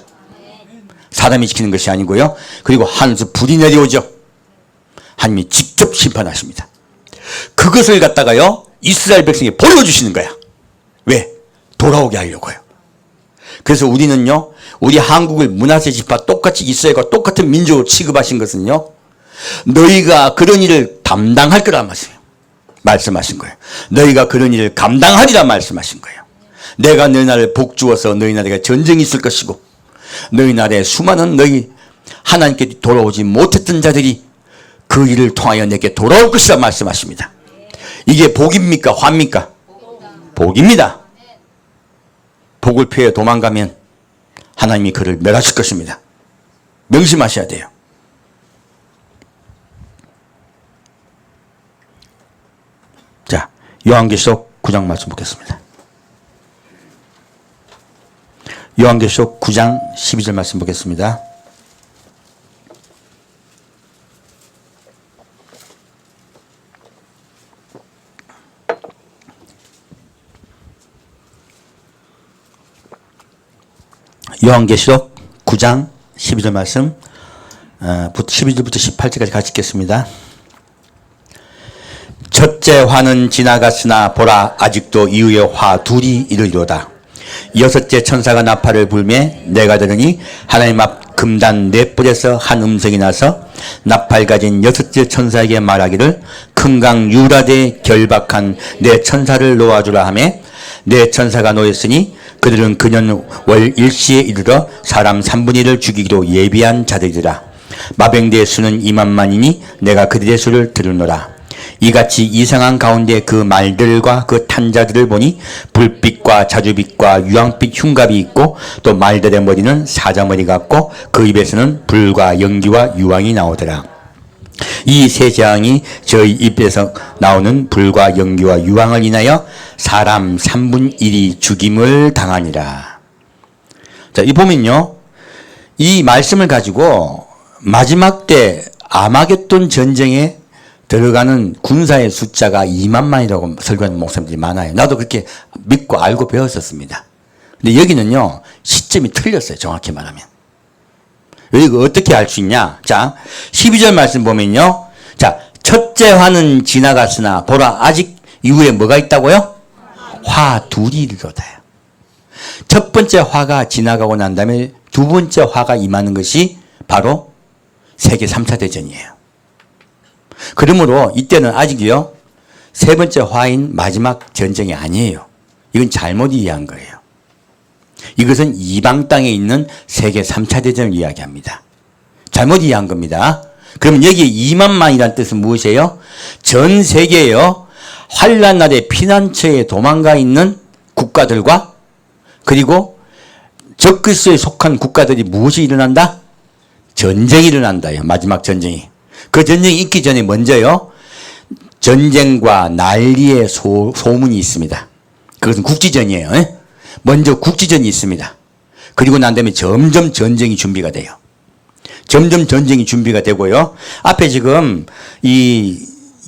사람이 지키는 것이 아니고요. 그리고 하늘에서 불이 내려오죠. 하나님이 직접 심판하십니다. 그것을 갖다가요 이스라엘 백성에게 보여주시는 거야. 왜? 돌아오게 하려고요. 그래서 우리는요 우리 한국을 문하세 지파 똑같이 이스라엘과 똑같은 민족으로 취급하신 것은요 너희가 그런 일을 담당할 거라 말씀하신 거예요. 너희가 그런 일을 감당하리라 말씀하신 거예요. 내가 너희 나라를 복주어서 너희 나라에 전쟁이 있을 것이고 너희 나라에 수많은 너희 하나님께 돌아오지 못했던 자들이 그 일을 통하여 내게 돌아올 것이라 말씀하십니다. 이게 복입니까? 화입니까? 복입니다. 복을 피해 도망가면 하나님이 그를 멸하실 것입니다. 명심하셔야 돼요. 자, 요한계시록 9장 말씀 보겠습니다. 요한계시록 9장 12절 말씀 보겠습니다. 요한계시록 9장 12절 말씀 12절부터 18절까지 같이 읽겠습니다. 첫째 화는 지나갔으나 보라 아직도 이후의 화 둘이 이르리로다. 여섯째 천사가 나팔을 불매 내가 들으니 하나님 앞 금단 네 뿔에서 한 음성이 나서 나팔 가진 여섯째 천사에게 말하기를 큰 강 유라대에 결박한 네 천사를 놓아주라 하며 네 천사가 놓였으니 그들은 그년 월 일시에 이르러 사람 3분의 1을 죽이기로 예비한 자들이라. 마병대의 수는 2만만이니 내가 그들의 수를 들으노라. 이같이 이상한 가운데 그 말들과 그 탄자들을 보니 불빛과 자주빛과 유황빛 흉갑이 있고 또 말들의 머리는 사자머리 같고 그 입에서는 불과 연기와 유황이 나오더라. 이 세 재앙이 저희 입에서 나오는 불과 연기와 유황을 인하여 사람 3분 1이 죽임을 당하니라. 자, 이 보면요. 이 말씀을 가지고 마지막 때 아마겟돈 전쟁에 들어가는 군사의 숫자가 2만만이라고 설교하는 목사님들이 많아요. 나도 그렇게 믿고 알고 배웠었습니다. 근데 여기는요. 시점이 틀렸어요. 정확히 말하면. 이거 어떻게 알 수 있냐? 자, 12절 말씀 보면요. 자, 첫째 화는 지나갔으나 보라 아직 이후에 뭐가 있다고요? 화 둘이 이르러다요. 첫 번째 화가 지나가고 난 다음에 두 번째 화가 임하는 것이 바로 세계 3차 대전이에요. 그러므로 이때는 아직요. 세 번째 화인 마지막 전쟁이 아니에요. 이건 잘못 이해한 거예요. 이것은 이방 땅에 있는 세계 3차 대전을 이야기합니다. 잘못 이해한 겁니다. 그러면 여기 2만만이라는 뜻은 무엇이에요? 전 세계에요. 환란 날에 피난처에 도망가 있는 국가들과 그리고 적그리스도에 속한 국가들이 무엇이 일어난다? 전쟁이 일어난다요. 마지막 전쟁이. 그 전쟁이 있기 전에 먼저요. 전쟁과 난리의 소문이 있습니다. 그것은 국지전이에요. 먼저 국지전이 있습니다. 그리고 난 다음에 점점 전쟁이 준비가 돼요. 점점 전쟁이 준비가 되고요. 앞에 지금 이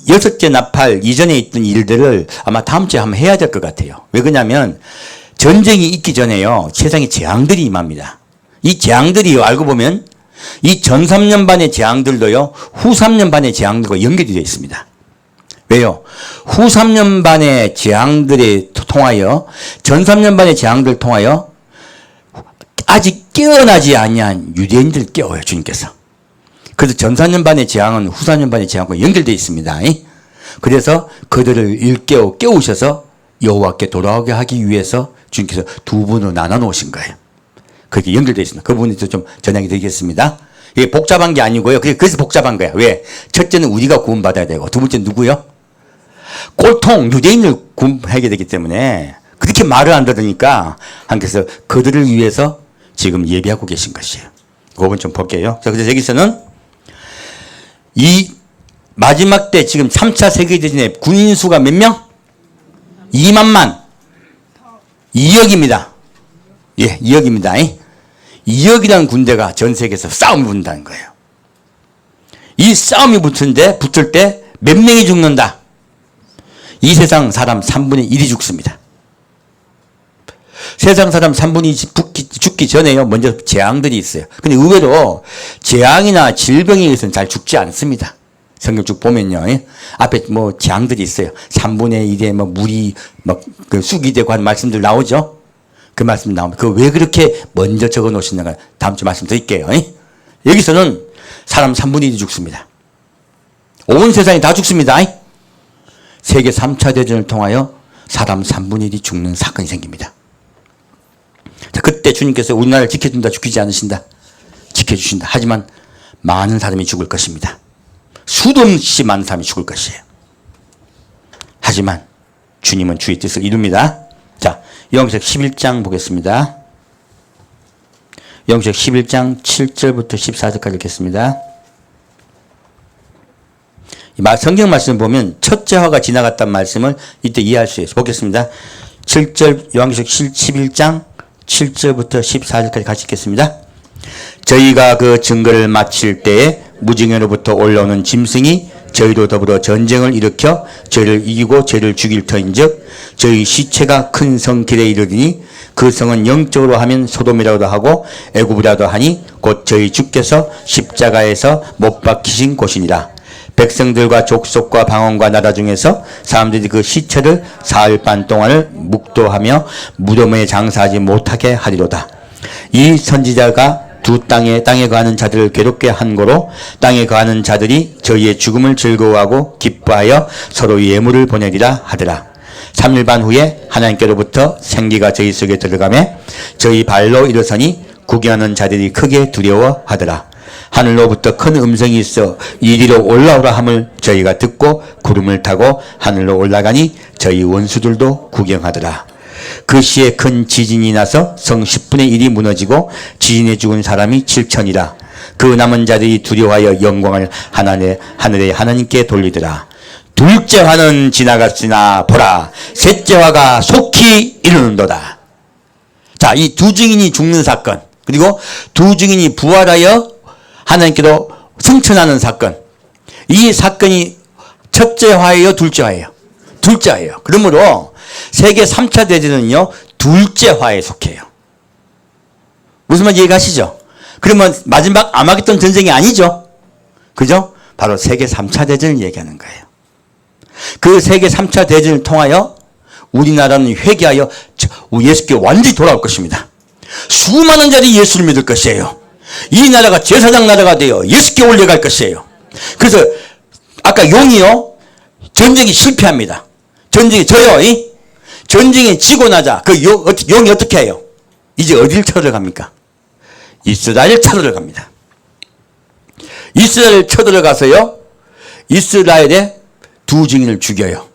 여섯째 나팔 이전에 있던 일들을 아마 다음 주에 한번 해야 될 것 같아요. 왜 그러냐면 전쟁이 있기 전에요. 세상에 재앙들이 임합니다. 이 재앙들이 알고 보면 이 전 3년 반의 재앙들도요. 후 3년 반의 재앙들과 연결이 되어 있습니다. 왜요? 후 3년 반의 재앙들에 통하여 전 3년 반의 재앙들을 통하여 아직 깨어나지 아니한 유대인들 깨워요. 주님께서. 그래서 전사년반의 재앙은 후사년반의 재앙과 연결되어 있습니다. 그래서 그들을 일깨워 깨우셔서 여호와께 돌아오게 하기 위해서 주님께서 두 분으로 나눠 놓으신 거예요. 그렇게 연결되어 있습니다. 그 부분이 좀 전향이 되겠습니다. 이게 복잡한 게 아니고요. 그래서 복잡한 거야. 왜? 첫째는 우리가 구원받아야 되고, 두 번째는 누구요? 꼴통 유대인을 구원하게 되기 때문에 그렇게 말을 안 들으니까 하나님께서 그들을 위해서 지금 예비하고 계신 것이에요. 그 부분 좀 볼게요. 자, 그래서 여기서는 이 마지막 때 지금 3차 세계대전의 군인 수가 몇 명? 2만만. 2억입니다. 예, 2억입니다. 2억이라는 군대가 전 세계에서 싸움을 붙는다는 거예요. 이 싸움이 붙을 때 몇 명이 죽는다? 이 세상 사람 3분의 1이 죽습니다. 세상 사람 3분의 1이 죽기 전에요. 먼저 재앙들이 있어요. 근데 의외로 재앙이나 질병에 의해서는 잘 죽지 않습니다. 성경 쭉 보면요. 앞에 뭐 재앙들이 있어요. 3분의 1에 뭐 물이 그 쑥이 되고 하는 말씀들 나오죠. 그 말씀 나오면 그 왜 그렇게 먼저 적어 놓으시는가 다음 주 말씀드릴게요. 여기서는 사람 3분의 1이 죽습니다. 온 세상이 다 죽습니다. 세계 3차 대전을 통하여 사람 3분의 1이 죽는 사건이 생깁니다. 자, 그때 주님께서 우리나라를 지켜준다, 죽이지 않으신다, 지켜주신다. 하지만 많은 사람이 죽을 것입니다. 수도 없이 많은 사람이 죽을 것이에요. 하지만 주님은 주의 뜻을 이룹니다. 자, 요한계시록 11장 보겠습니다. 요한계시록 11장 7절부터 14절까지 읽겠습니다. 성경 말씀을 보면 첫째 화가 지나갔다는 말씀을 이때 이해할 수 있어요. 보겠습니다. 7절 요한계시록 11장 7절부터 14절까지 같이 읽겠습니다. 저희가 그 증거를 마칠 때에 무징에로부터 올라오는 짐승이 저희로 더불어 전쟁을 일으켜 저희를 이기고 저희를 죽일 터인즉 저희 시체가 큰 성 길에 이르리니 그 성은 영적으로 하면 소돔이라고도 하고 애굽이라도 하니 곧 저희 주께서 십자가에서 못 박히신 곳이니라. 백성들과 족속과 방언과 나라 중에서 사람들이 그 시체를 사흘 반 동안을 묵도하며 무덤에 장사하지 못하게 하리로다. 이 선지자가 두 땅에 거하는 자들을 괴롭게 한 거로 땅에 거하는 자들이 저희의 죽음을 즐거워하고 기뻐하여 서로 예물을 보내리라 하더라. 3일 반 후에 하나님께로부터 생기가 저희 속에 들어가매 저희 발로 일어서니 구경하는 자들이 크게 두려워하더라. 하늘로부터 큰 음성이 있어 이리로 올라오라 함을 저희가 듣고 구름을 타고 하늘로 올라가니 저희 원수들도 구경하더라. 그 시에 큰 지진이 나서 성 10분의 1이 무너지고 지진에 죽은 사람이 7천이라. 그 남은 자들이 두려워하여 영광을 하늘의 하나님께 돌리더라. 둘째 화는 지나갔으나 보라 셋째 화가 속히 이르는도다. 자, 이 두 증인이 죽는 사건 그리고 두 증인이 부활하여 하나님께로 승천하는 사건. 이 사건이 첫째 화예요, 둘째 화예요? 둘째 화예요. 그러므로 세계 3차 대전은요, 둘째 화에 속해요. 무슨 말인지 이해가시죠? 그러면 마지막 아마겟돈 전쟁이 아니죠? 그죠? 바로 세계 3차 대전을 얘기하는 거예요. 그 세계 3차 대전을 통하여 우리나라는 회개하여 예수께 완전히 돌아올 것입니다. 수많은 자들이 예수를 믿을 것이에요. 이 나라가 제사장 나라가 되어 예수께 올려갈 것이에요. 그래서 아까 용이요 전쟁이 실패합니다. 전쟁이 져요. 전쟁에 지고 나자 그 용이 어떻게 해요? 이제 어딜 쳐들어갑니까? 이스라엘 쳐들어갑니다. 이스라엘 쳐들어가서요 이스라엘의 두 증인을 죽여요.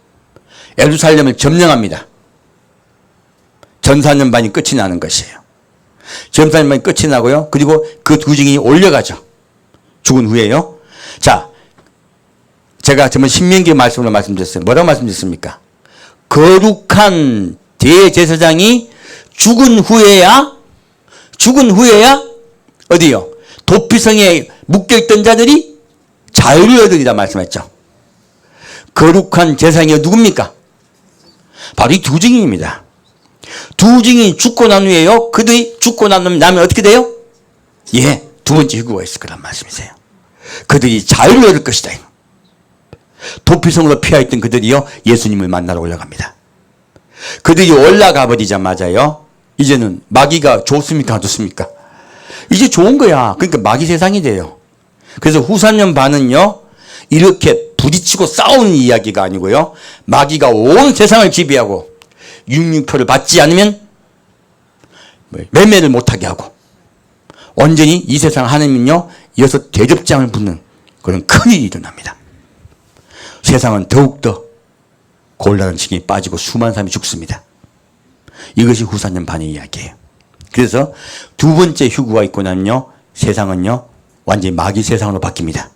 예루살렘을 점령합니다. 전사년반이 끝이 나는 것이에요. 전사년반이 끝이 나고요. 그리고 그 두 증인이 올려가죠. 죽은 후에요. 자, 제가 저번 신명기 말씀으로 말씀드렸어요. 뭐라고 말씀드렸습니까? 거룩한 대제사장이 죽은 후에야 어디요? 도피성에 묶여있던 자들이 자유를 얻으리라 말씀했죠. 거룩한 제사장이 누굽니까? 바로 이 두 증인입니다. 두 증인이 죽고 난 후에요. 그들이 죽고 나면 어떻게 돼요? 예, 두 번째 휴거가 있을 거란 말씀이세요. 그들이 자유를 얻을 것이다. 도피성으로 피하였던 그들이요 예수님을 만나러 올라갑니다. 그들이 올라가 버리자마자요 이제는 마귀가 좋습니까 안 좋습니까? 이제 좋은 거야. 그러니까 마귀 세상이 돼요. 그래서 후사년 반은요, 이렇게 부딪히고 싸우는 이야기가 아니고요, 마귀가 온 세상을 지배하고 육육표를 받지 않으면 매매를 못하게 하고, 온전히 이 세상 하나님은요, 이어서 대접장을 붙는 그런 큰 일이 일어납니다. 세상은 더욱더 곤란한 층에 빠지고 수많은 사람이 죽습니다. 이것이 후사년 반의 이야기예요. 그래서 두 번째 휴구가 있고 나면요, 세상은요, 완전히 마귀 세상으로 바뀝니다.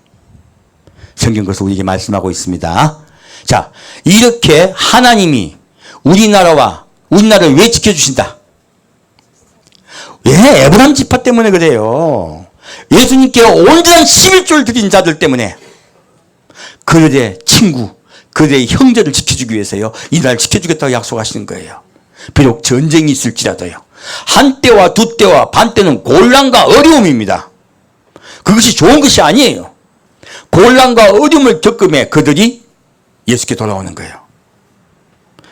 성경 그래서 우리에게 말씀하고 있습니다. 자, 이렇게 하나님이 우리나라를 왜 지켜주신다? 왜? 에브라임 지파 때문에 그래요. 예수님께 온전한 11조를 드린 자들 때문에, 그들의 친구, 그들의 형제를 지켜주기 위해서요, 이 나라를 지켜주겠다고 약속하시는 거예요. 비록 전쟁이 있을지라도요. 한때와 두때와 반때는 곤란과 어려움입니다. 그것이 좋은 것이 아니에요. 곤란과 어려움을 겪음에 그들이 예수께 돌아오는 거예요.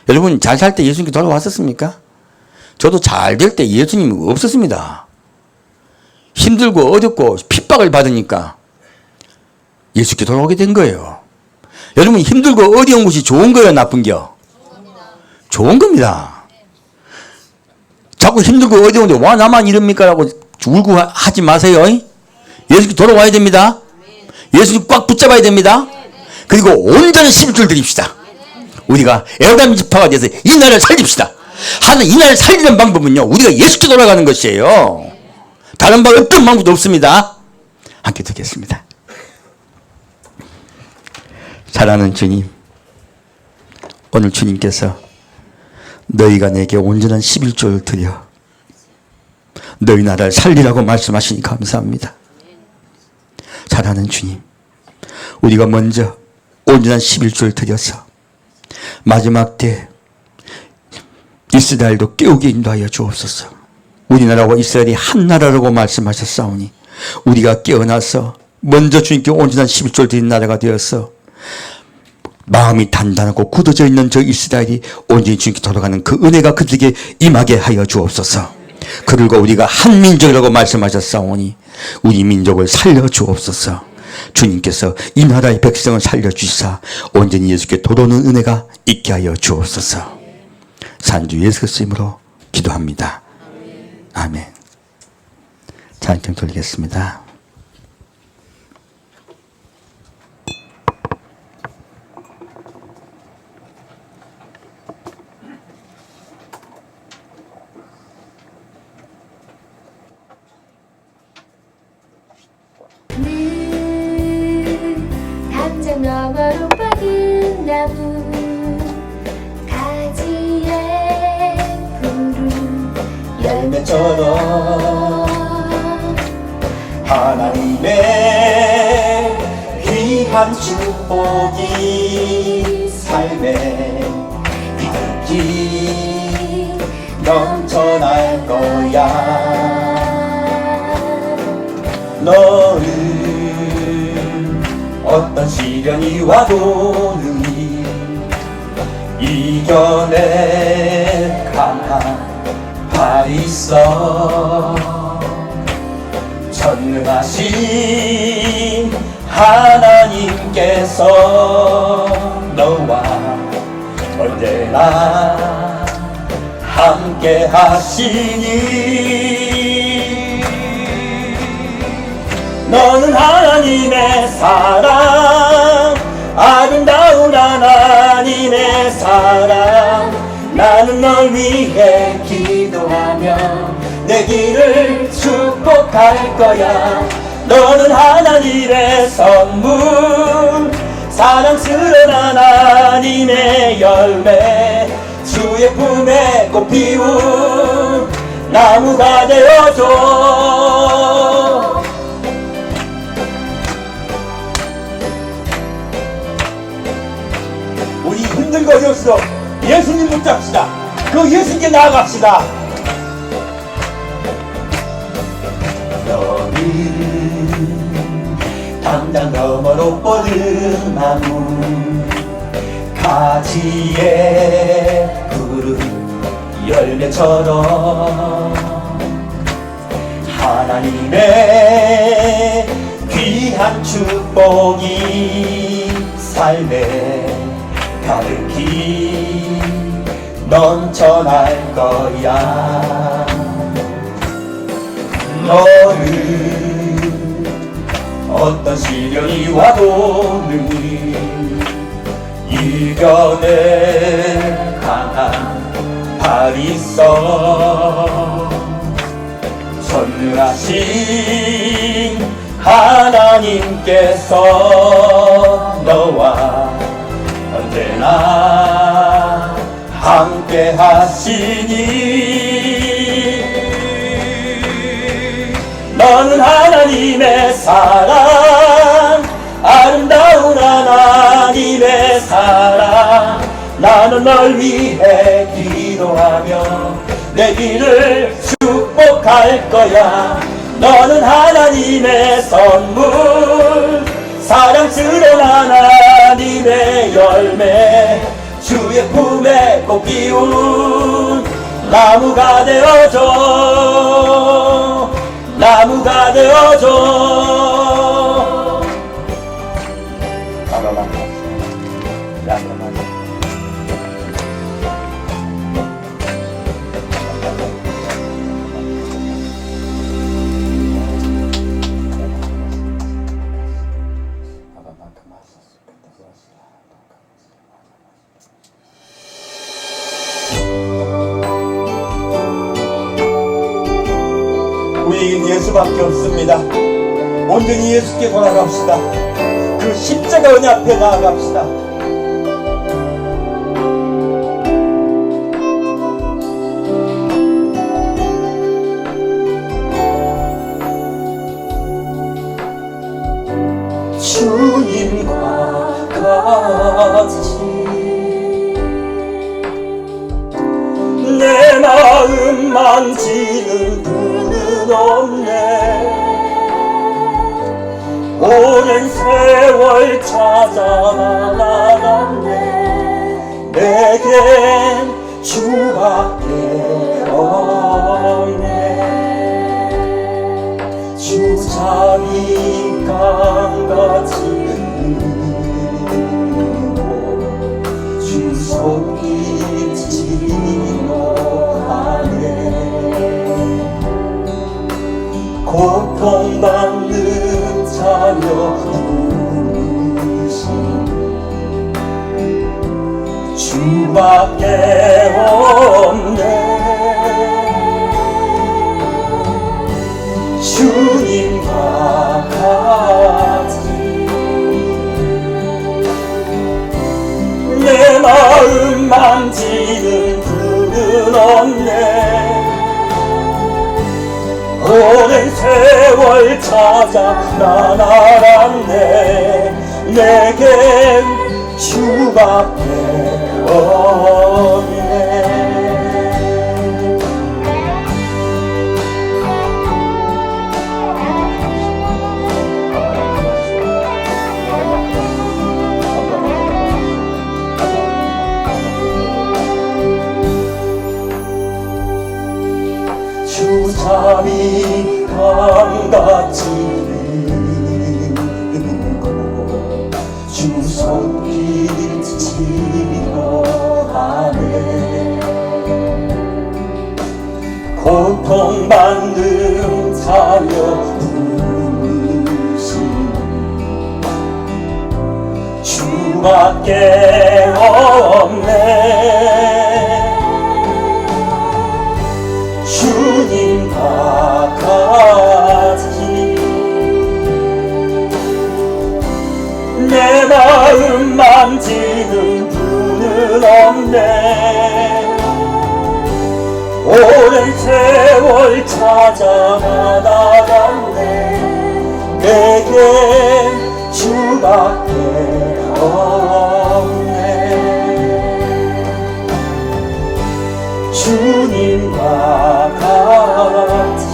여러분, 잘 살 때 예수님께 돌아왔었습니까? 저도 잘 될 때 예수님이 없었습니다. 힘들고 어렵고 핍박을 받으니까 예수께 돌아오게 된 거예요. 여러분, 힘들고 어려운 것이 좋은 거예요, 나쁜 겨? 좋은 겁니다. 자꾸 힘들고 어려운데 와 나만 이럽니까? 라고 울고 하지 마세요. 예수께 돌아와야 됩니다. 예수님 꽉 붙잡아야 됩니다. 그리고 온전한 11조를 드립시다. 우리가 에브라임 지파가 돼서 이 나라를 살립시다. 하나님, 이 나라를 살리는 방법은요, 우리가 예수께 돌아가는 것이에요. 다른 어떤 방법도 없습니다. 함께 듣겠습니다. 사랑하는 주님, 오늘 주님께서 너희가 내게 온전한 11조를 드려 너희 나라를 살리라고 말씀하시니 감사합니다. 사랑하는 주님, 우리가 먼저 온전한 11조를 드려서 마지막 때 이스라엘도 깨우게 인도하여 주옵소서. 우리나라와 이스라엘이 한 나라라고 말씀하셨사오니 우리가 깨어나서 먼저 주님께 온전한 11조를 드린 나라가 되어서 마음이 단단하고 굳어져 있는 저 이스라엘이 온전히 주님께 돌아가는 그 은혜가 그들에게 임하게 하여 주옵소서. 그들과 우리가 한 민족이라고 말씀하셨사오니 우리 민족을 살려 주옵소서. 주님께서 이 나라의 백성을 살려주시사 온전히 예수께 돌아오는 은혜가 있게 하여 주옵소서. 산주 예수 그리스도 이름으로 기도합니다. 아멘. 찬양 돌리겠습니다. 담장 너머로 뻗은 나무 가지에 푸른 열매처럼 하나님의 귀한 축복이 삶에 가득히 넘쳐날 거야. 너는 어떤 시련이 와도 능히 이겨낼 강한 팔이 있어. 전능하신 하나님께서 너와 언제나 함께 하시니 너는 하나님의 사랑, 아름다운 하나님의 사랑. 나는 널 위해 기도하며 내 길을 축복할 거야. 너는 하나님의 선물, 사랑스러운 하나님의 열매, 주의 품에 꽃 피운 나무가 되어줘. 우리 힘들고 어려울수록 예수님 붙잡시다. 그 예수님께 나아갑시다. 너는 담장 너머로 뻗은 나무 가지에 푸른 열매처럼 하나님의 귀한 축복이 삶에 가득히 넘쳐날 거야. 너를 어떤 시련이 와도 늘 이겨낼 강한 발 있어. 전능하신 하나님께서 너와 언제나 함께 하시니 너는 하나님의 사랑, 아름다운 하나님의 사랑. 나는 널 위해 기도하며 내 길을 축복할 거야. 너는 하나님의 선물, 사랑스러운 하나님의 열매, 주의 품에 꼭 끼운 나무가 되어줘, 나무가 되어줘. 우리에겐 예수밖에 없습니다. 온전히 예수께 돌아갑시다. 그 십자가 은혜 앞에 나아갑시다. 주님과 같이 내 마음 만지는 분은 없네. 오랜 세월 찾아 나아갔네. 내겐 주밖에 없네. 주 자비감같이 흐르고 주 손길이 고통받는 자녀 부르신 주밖에 없네. 주님과 같이 내 마음 만지는 분은 없네. 오랜 세월 찾아 나아갔네. 내겐 주밖에 없네. 주 잠이 강같이 흐르고 주 손길 지나가네. 고통받는 자녀 부르신 주밖에 없네. 주님과 같이 내 마음 만지는 분은 없네. 오랜 세월 찾아 나아갔네. 내겐 주밖에 없네. 주님과 같이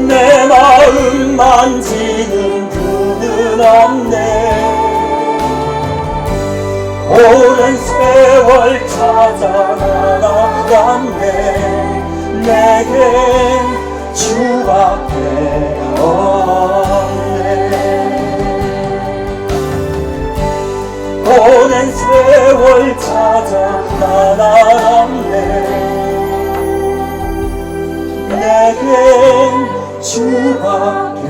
내 마음 만지는 분은 없네. 오랜 세월 찾아 나아갔네. 내겐 주밖에 없네. 오랜 세월 찾아 나아갔네. 내겐 주밖에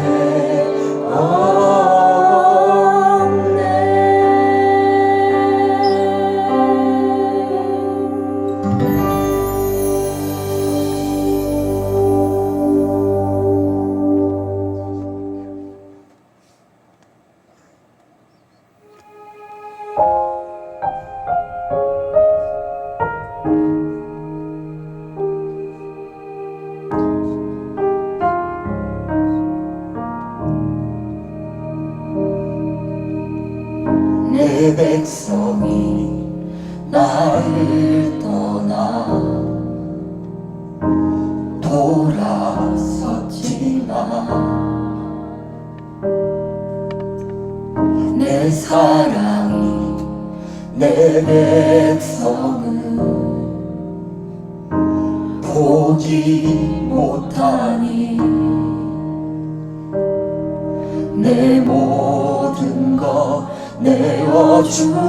내 백성이 나를 떠나 돌아섰지만 내 사랑이 내 백성을 포기 못하니 내 모든 것 내어주고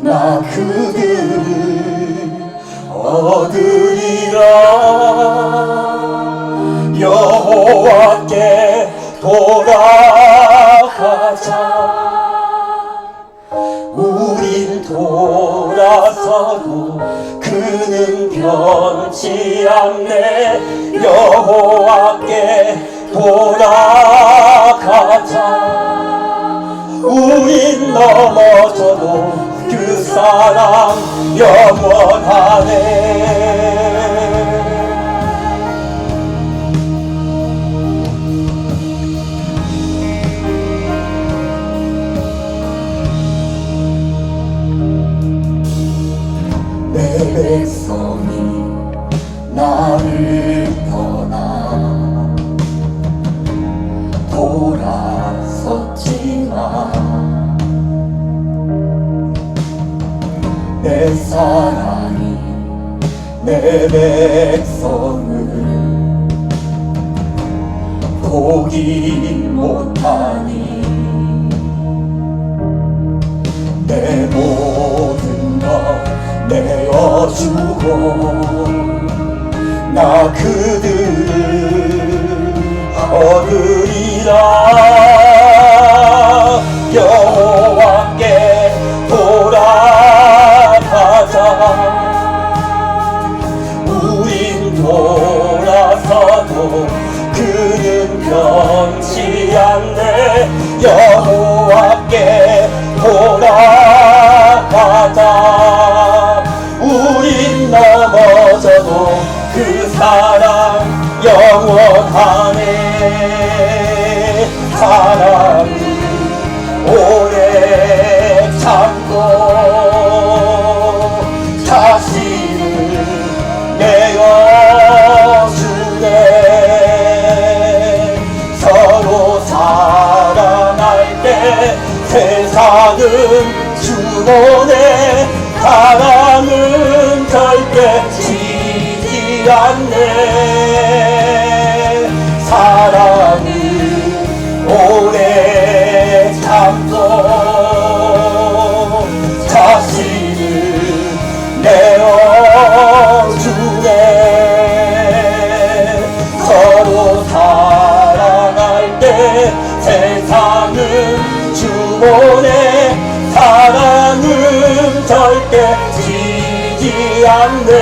나 그들을 얻으리라. 여호와께 돌아가자. 우린 돌아서도 그는 변치 않네. 여호와께 돌아가자. 우린 넘어져도 그 사랑 영원하네. 내 백성이 나를 떠나 돌아섰지만 내 사랑이 내 백성을 포기 못하니 내 모든 것 내어주고 나 그들을 얻으리라. 여호와께 돌아가자. 우린 돌아서도 그는 변치 않네. 여호와께 돌아가자. 우린 넘어져도 그 사랑 영원하네. 사랑이 오래 참고 자신을 내어주네. 서로 사랑할 때 세상은 주원해. 사랑은 절대 지지 않네. 사랑은 오래 참고 자신을 내어주네. 서로 사랑할 때 세상은 주원해. 사랑은 절대 지지 않네.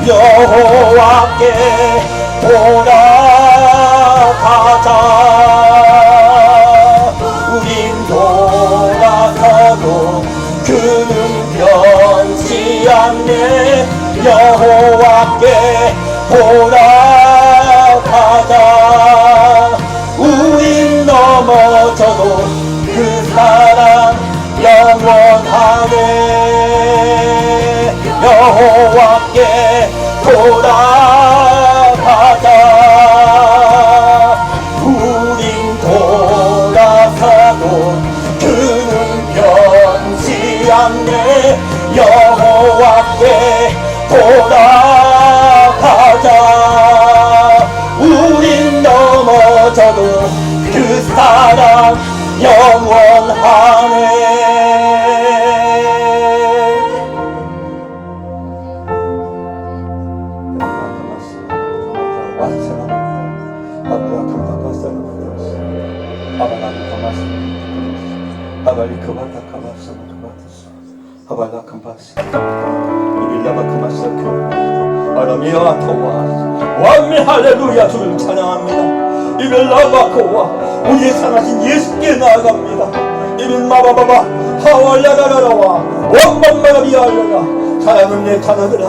여호와께 돌아가자. 우린 돌아서도 그는 변치 않네. 여호와께 돌아가자. 우린 넘어져도 그 사랑 영원하네. 여호와께 돌아가자. 우린 돌아서도 그는 변치 않네. 여호와께 돌아가자. 거쳐도 그 사랑 왕미 할렐루야 주를 찬양합니다. 이벨라바코와 우리의 상하신 예수께 나아갑니다. 이빌마바바바 하왈라라라와 왕밤마라비알라라 사랑은 내 자녀들아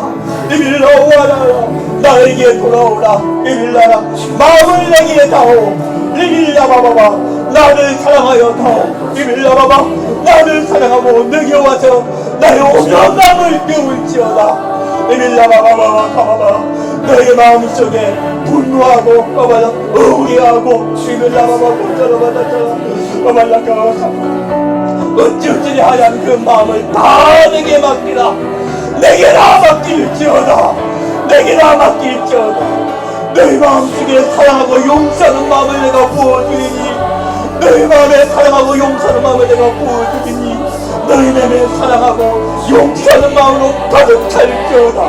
이빌라와라라 나에게 돌아오라 이빌라라 마음을 내게 다오 이빌라바바바 나를 사랑하여 다오 이빌라바바 나를 사랑하고 내게 와서 나의 온전한 마음을 깨울지어다 이빌라바바바바 가바바 너의 마음속에 분노하고 우리하고 이빌라바바 못자라바다자라 어찌어찌 하얀 그 마음을 다 내게 맡기라 내게 다 맡길지어다 내게 다 맡길지어다 너희 마음속에 사랑하고 용서하는 마음을 내가 부어주리니 너희 마음에 사랑하고 용서하는 마음을 내가 부어주리니 너희 마음에 사랑하고 용서하는 마음으로 가득 찰지어다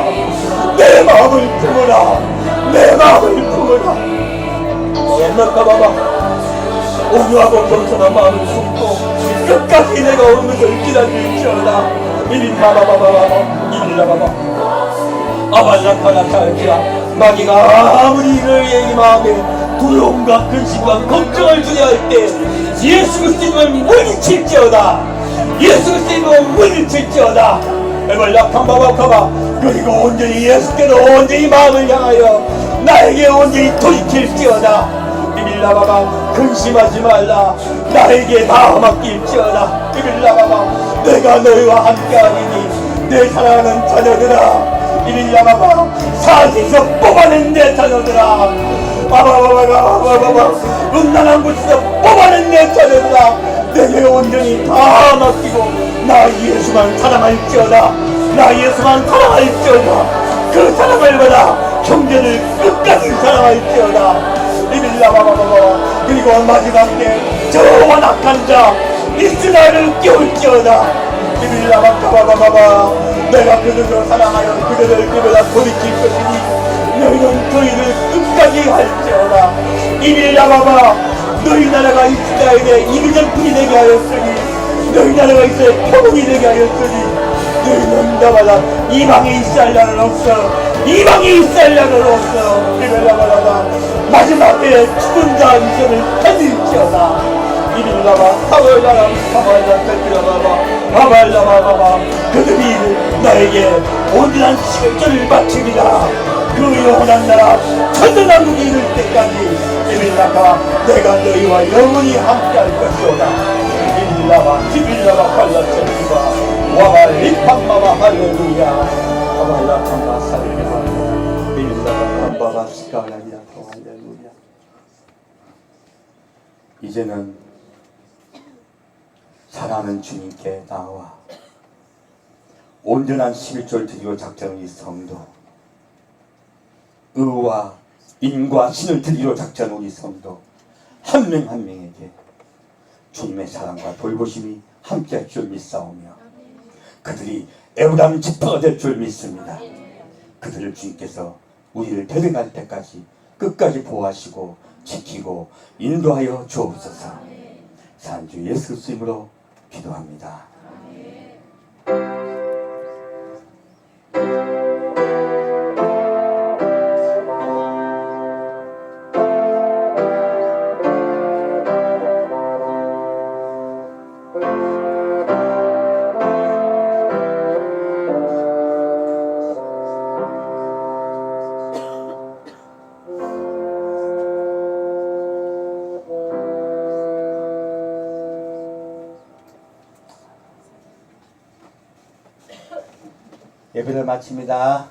내 마음을 품어라 내 마음을 품어라 옛날까봐봐 온유하고 겸손한 마음을 품고 끝까지 내가 오는 것을 기다릴지어다 이린마바바바바바 이릴라바바 아발라카라카르키라 마귀가 아무리 너희의 마음에 두려움과 근심과 걱정을 주게 할 때 예수 그리스도를 물리칠지어다 예수 그리스도를 물리칠지어다 에발라칸바바카바 그리고 온전히 예수께로 온전히 마음을 향하여 나에게 온전히 돌이킬지어다 이빌라바바 근심하지 말라 나에게 다 맡길지어다 이빌라바바 내가 너희와 함께하리니 내 사랑하는 자녀들아 이빌라바바 사지에서 뽑아낸 내 자녀들아 바바바바바바바바 음란한 곳에서 뽑아낸 내 자녀들아 내게 온전히 다 맡기고 나 예수만 사랑할지어다 나 예수만 사랑할지어다 그 사랑을 받아 형제를 끝까지 사랑할지어다 이빌라바바바바 그리고 마지막 때 저 완악한 자 이스라엘을 깨울지어다 이빌라바바바바바 내가 그들을 사랑하여 그들을 그보다 돌이킬 것이니 너희는 그이를 끝까지 할지어다 이빌라바바 너희 나라가 이스라엘의 이리전풀이 되게 하였으니 너희 나라가 이스라엘 표범이 되게 하였으니 너희는 나마다 이방에 있을 날은 없어 이방에 있을 날은 없어 이빌라바바바 마지막 때에 죽은 자 이전을 찾을지어다 이빌라바 하월라라 하발라 텔피라바바 하발라바바바 그들이 나에게 온전한 시절을 바치리라 그 영원한 나라 천년왕국이 이를 때까지 이빌라바 내가 너희와 영원히 함께할 것이오다 이빌라바 티빌라바 팔라 텔피바 와바 리팡마바 할렐루야 하발라 탐바 살리바 이빌라바 탐바바 스카라리아 할렐루야 이제는 사랑하는 주님께 나와 온전한 11조를 드리고 작정한 이 성도 의와 인과 신을 드리러 작정한 우리 성도 한 명 한 명에게 주님의 사랑과 돌보심이 함께할 줄 믿사오며 그들이 에브라임 지파가 될 줄 믿습니다. 그들을 주님께서 우리를 데려갈 때까지 끝까지 보호하시고 지키고 인도하여 주옵소서. 산주 예수 그리스도 이름으로 기도합니다. 예배를 마칩니다.